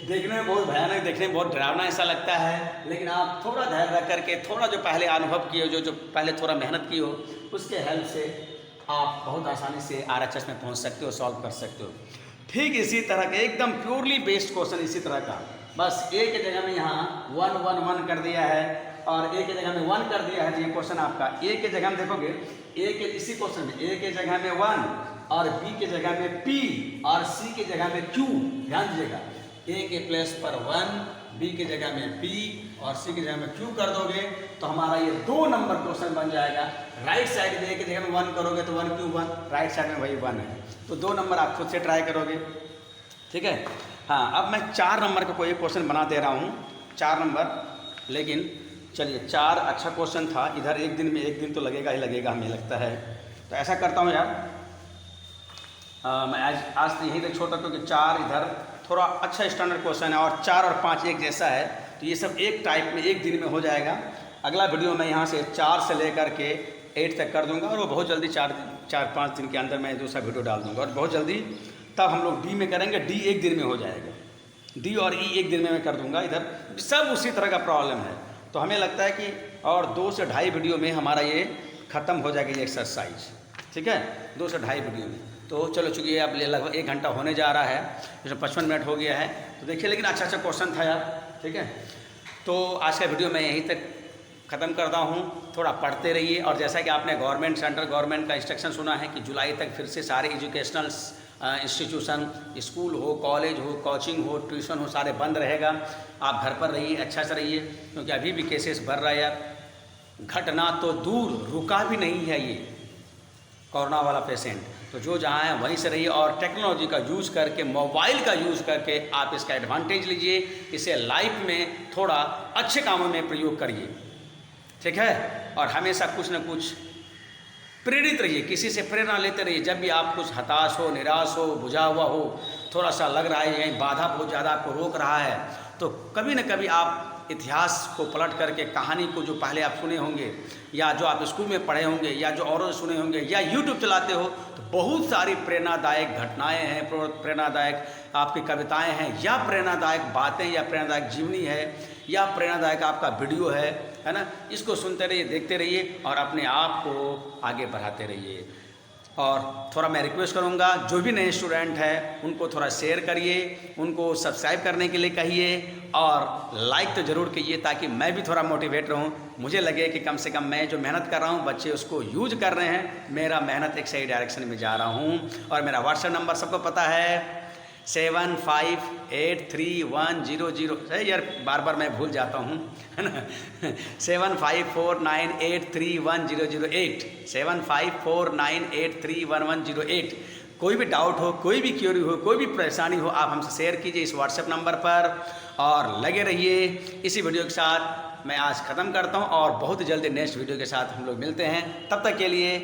देखने में बहुत भयानक, देखने में बहुत डरावना ऐसा लगता है, लेकिन आप थोड़ा धैर्य रख करके, थोड़ा जो पहले अनुभव किए हो, जो पहले थोड़ा मेहनत की हो, उसके हेल्प से आप बहुत आसानी से RHS में पहुंच सकते हो, सॉल्व कर सकते हो। ठीक इसी तरह के एकदम प्योरली बेस्ड क्वेश्चन इसी तरह का, बस A के जगह में यहाँ 1 1 1 कर दिया है और A के जगह में 1 कर दिया है। ये क्वेश्चन आपका A के जगह में देखोगे ए के इसी क्वेश्चन में ए के जगह में 1 और बी के जगह में p और c के जगह में q। ध्यान दीजिएगा, ए के प्लेस पर 1, बी के जगह में p और c की जगह में q कर दोगे तो हमारा ये 2 नंबर क्वेश्चन बन जाएगा। राइट साइड में ए की जगह में 1 करोगे तो 1 क्यों 1, राइट साइड में वही 1 है, तो 2 नंबर आप खुद से ट्राई करोगे। ठीक है। हाँ, अब मैं 4 नंबर का कोई क्वेश्चन बना दे रहा हूँ, 4 नंबर, लेकिन चलिए 4 अच्छा क्वेश्चन था। इधर एक दिन में 1 दिन तो लगेगा ही लगेगा, हमें लगता है। तो ऐसा करता हूँ यार, मैं आज तो यहीं तक छोड़ता क्योंकि 4 इधर थोड़ा अच्छा स्टैंडर्ड क्वेश्चन है और 4 और 5 एक जैसा है, तो ये सब एक टाइप में एक दिन में हो जाएगा। अगला वीडियो मैं यहाँ से 4 से लेकर के 8 तक कर दूंगा और वो बहुत जल्दी 4-5 दिन के अंदर मैं दूसरा वीडियो डाल दूंगा, और बहुत जल्दी तब हम लोग डी में करेंगे। डी एक दिन में हो जाएगा, डी और ई एक दिन में मैं कर दूंगा। इधर सब उसी तरह का प्रॉब्लम है, तो हमें लगता है कि और 2 से ढाई वीडियो में हमारा ये ख़त्म हो जाएगी ये एक्सरसाइज। ठीक है, 2 से ढाई वीडियो में। तो चलो, चूँकि अब लगभग 1 घंटा होने जा रहा है, इसमें 55 मिनट हो गया है, तो देखिए लेकिन अच्छा क्वेश्चन था यार। ठीक है, तो आज का वीडियो मैं यहीं तक ख़त्म करता हूँ। थोड़ा पढ़ते रहिए, और जैसा कि आपने गवर्नमेंट सेंट्रल गवर्नमेंट का इंस्ट्रक्शन सुना है कि जुलाई तक फिर से सारे एजुकेशनल इंस्टीट्यूशन, स्कूल हो, कॉलेज हो, कोचिंग हो, ट्यूशन हो, सारे बंद रहेगा। आप घर पर रहिए, अच्छा से रहिए, क्योंकि अभी भी केसेस बढ़ रहा है यार। घटना तो दूर, रुका भी नहीं है ये कोरोना वाला पेशेंट। तो जो जहाँ है वहीं से रहिए, और टेक्नोलॉजी का यूज़ करके, मोबाइल का यूज़ करके आप इसका एडवांटेज लीजिए, इसे लाइफ में थोड़ा अच्छे कामों में प्रयोग करिए। ठीक है, और हमेशा कुछ न कुछ प्रेरित रहिए, किसी से प्रेरणा लेते रहिए। जब भी आप कुछ हताश हो, निराश हो, बुझा हुआ हो, थोड़ा सा लग रहा है कहीं बाधा बहुत ज़्यादा आपको रोक रहा है, तो कभी न कभी आप इतिहास को पलट करके कहानी को जो पहले आप सुने होंगे, या जो आप स्कूल में पढ़े होंगे, या जो औरों सुने होंगे, या यूट्यूब चलाते हो, तो बहुत सारी प्रेरणादायक घटनाएं हैं, प्रेरणादायक आपकी कविताएं हैं, या प्रेरणादायक बातें, या प्रेरणादायक जीवनी है, या प्रेरणादायक आपका वीडियो है ना। इसको सुनते रहिए, देखते रहिए, और अपने आप को आगे बढ़ाते रहिए। और थोड़ा मैं रिक्वेस्ट करूँगा, जो भी नए स्टूडेंट हैं उनको थोड़ा शेयर करिए, उनको सब्सक्राइब करने के लिए कहिए, और लाइक तो ज़रूर कीजिए, ताकि मैं भी थोड़ा मोटिवेट रहूँ। मुझे लगे कि कम से कम मैं जो मेहनत कर रहा हूँ, बच्चे उसको यूज कर रहे हैं, मेरा मेहनत एक सही डायरेक्शन में जा रहा हूँ। और मेरा व्हाट्सएप नंबर सबको पता है, 75831000। यार बार बार मैं भूल जाता हूँ, है ना। 7549831008, 7549831108। कोई भी डाउट हो, कोई भी क्वेरी हो, कोई भी परेशानी हो, आप हमसे शेयर कीजिए इस व्हाट्सएप नंबर पर, और लगे रहिए इसी वीडियो के साथ। मैं आज ख़त्म करता हूँ, और बहुत जल्दी नेक्स्ट वीडियो के साथ हम लोग मिलते हैं। तब तक के लिए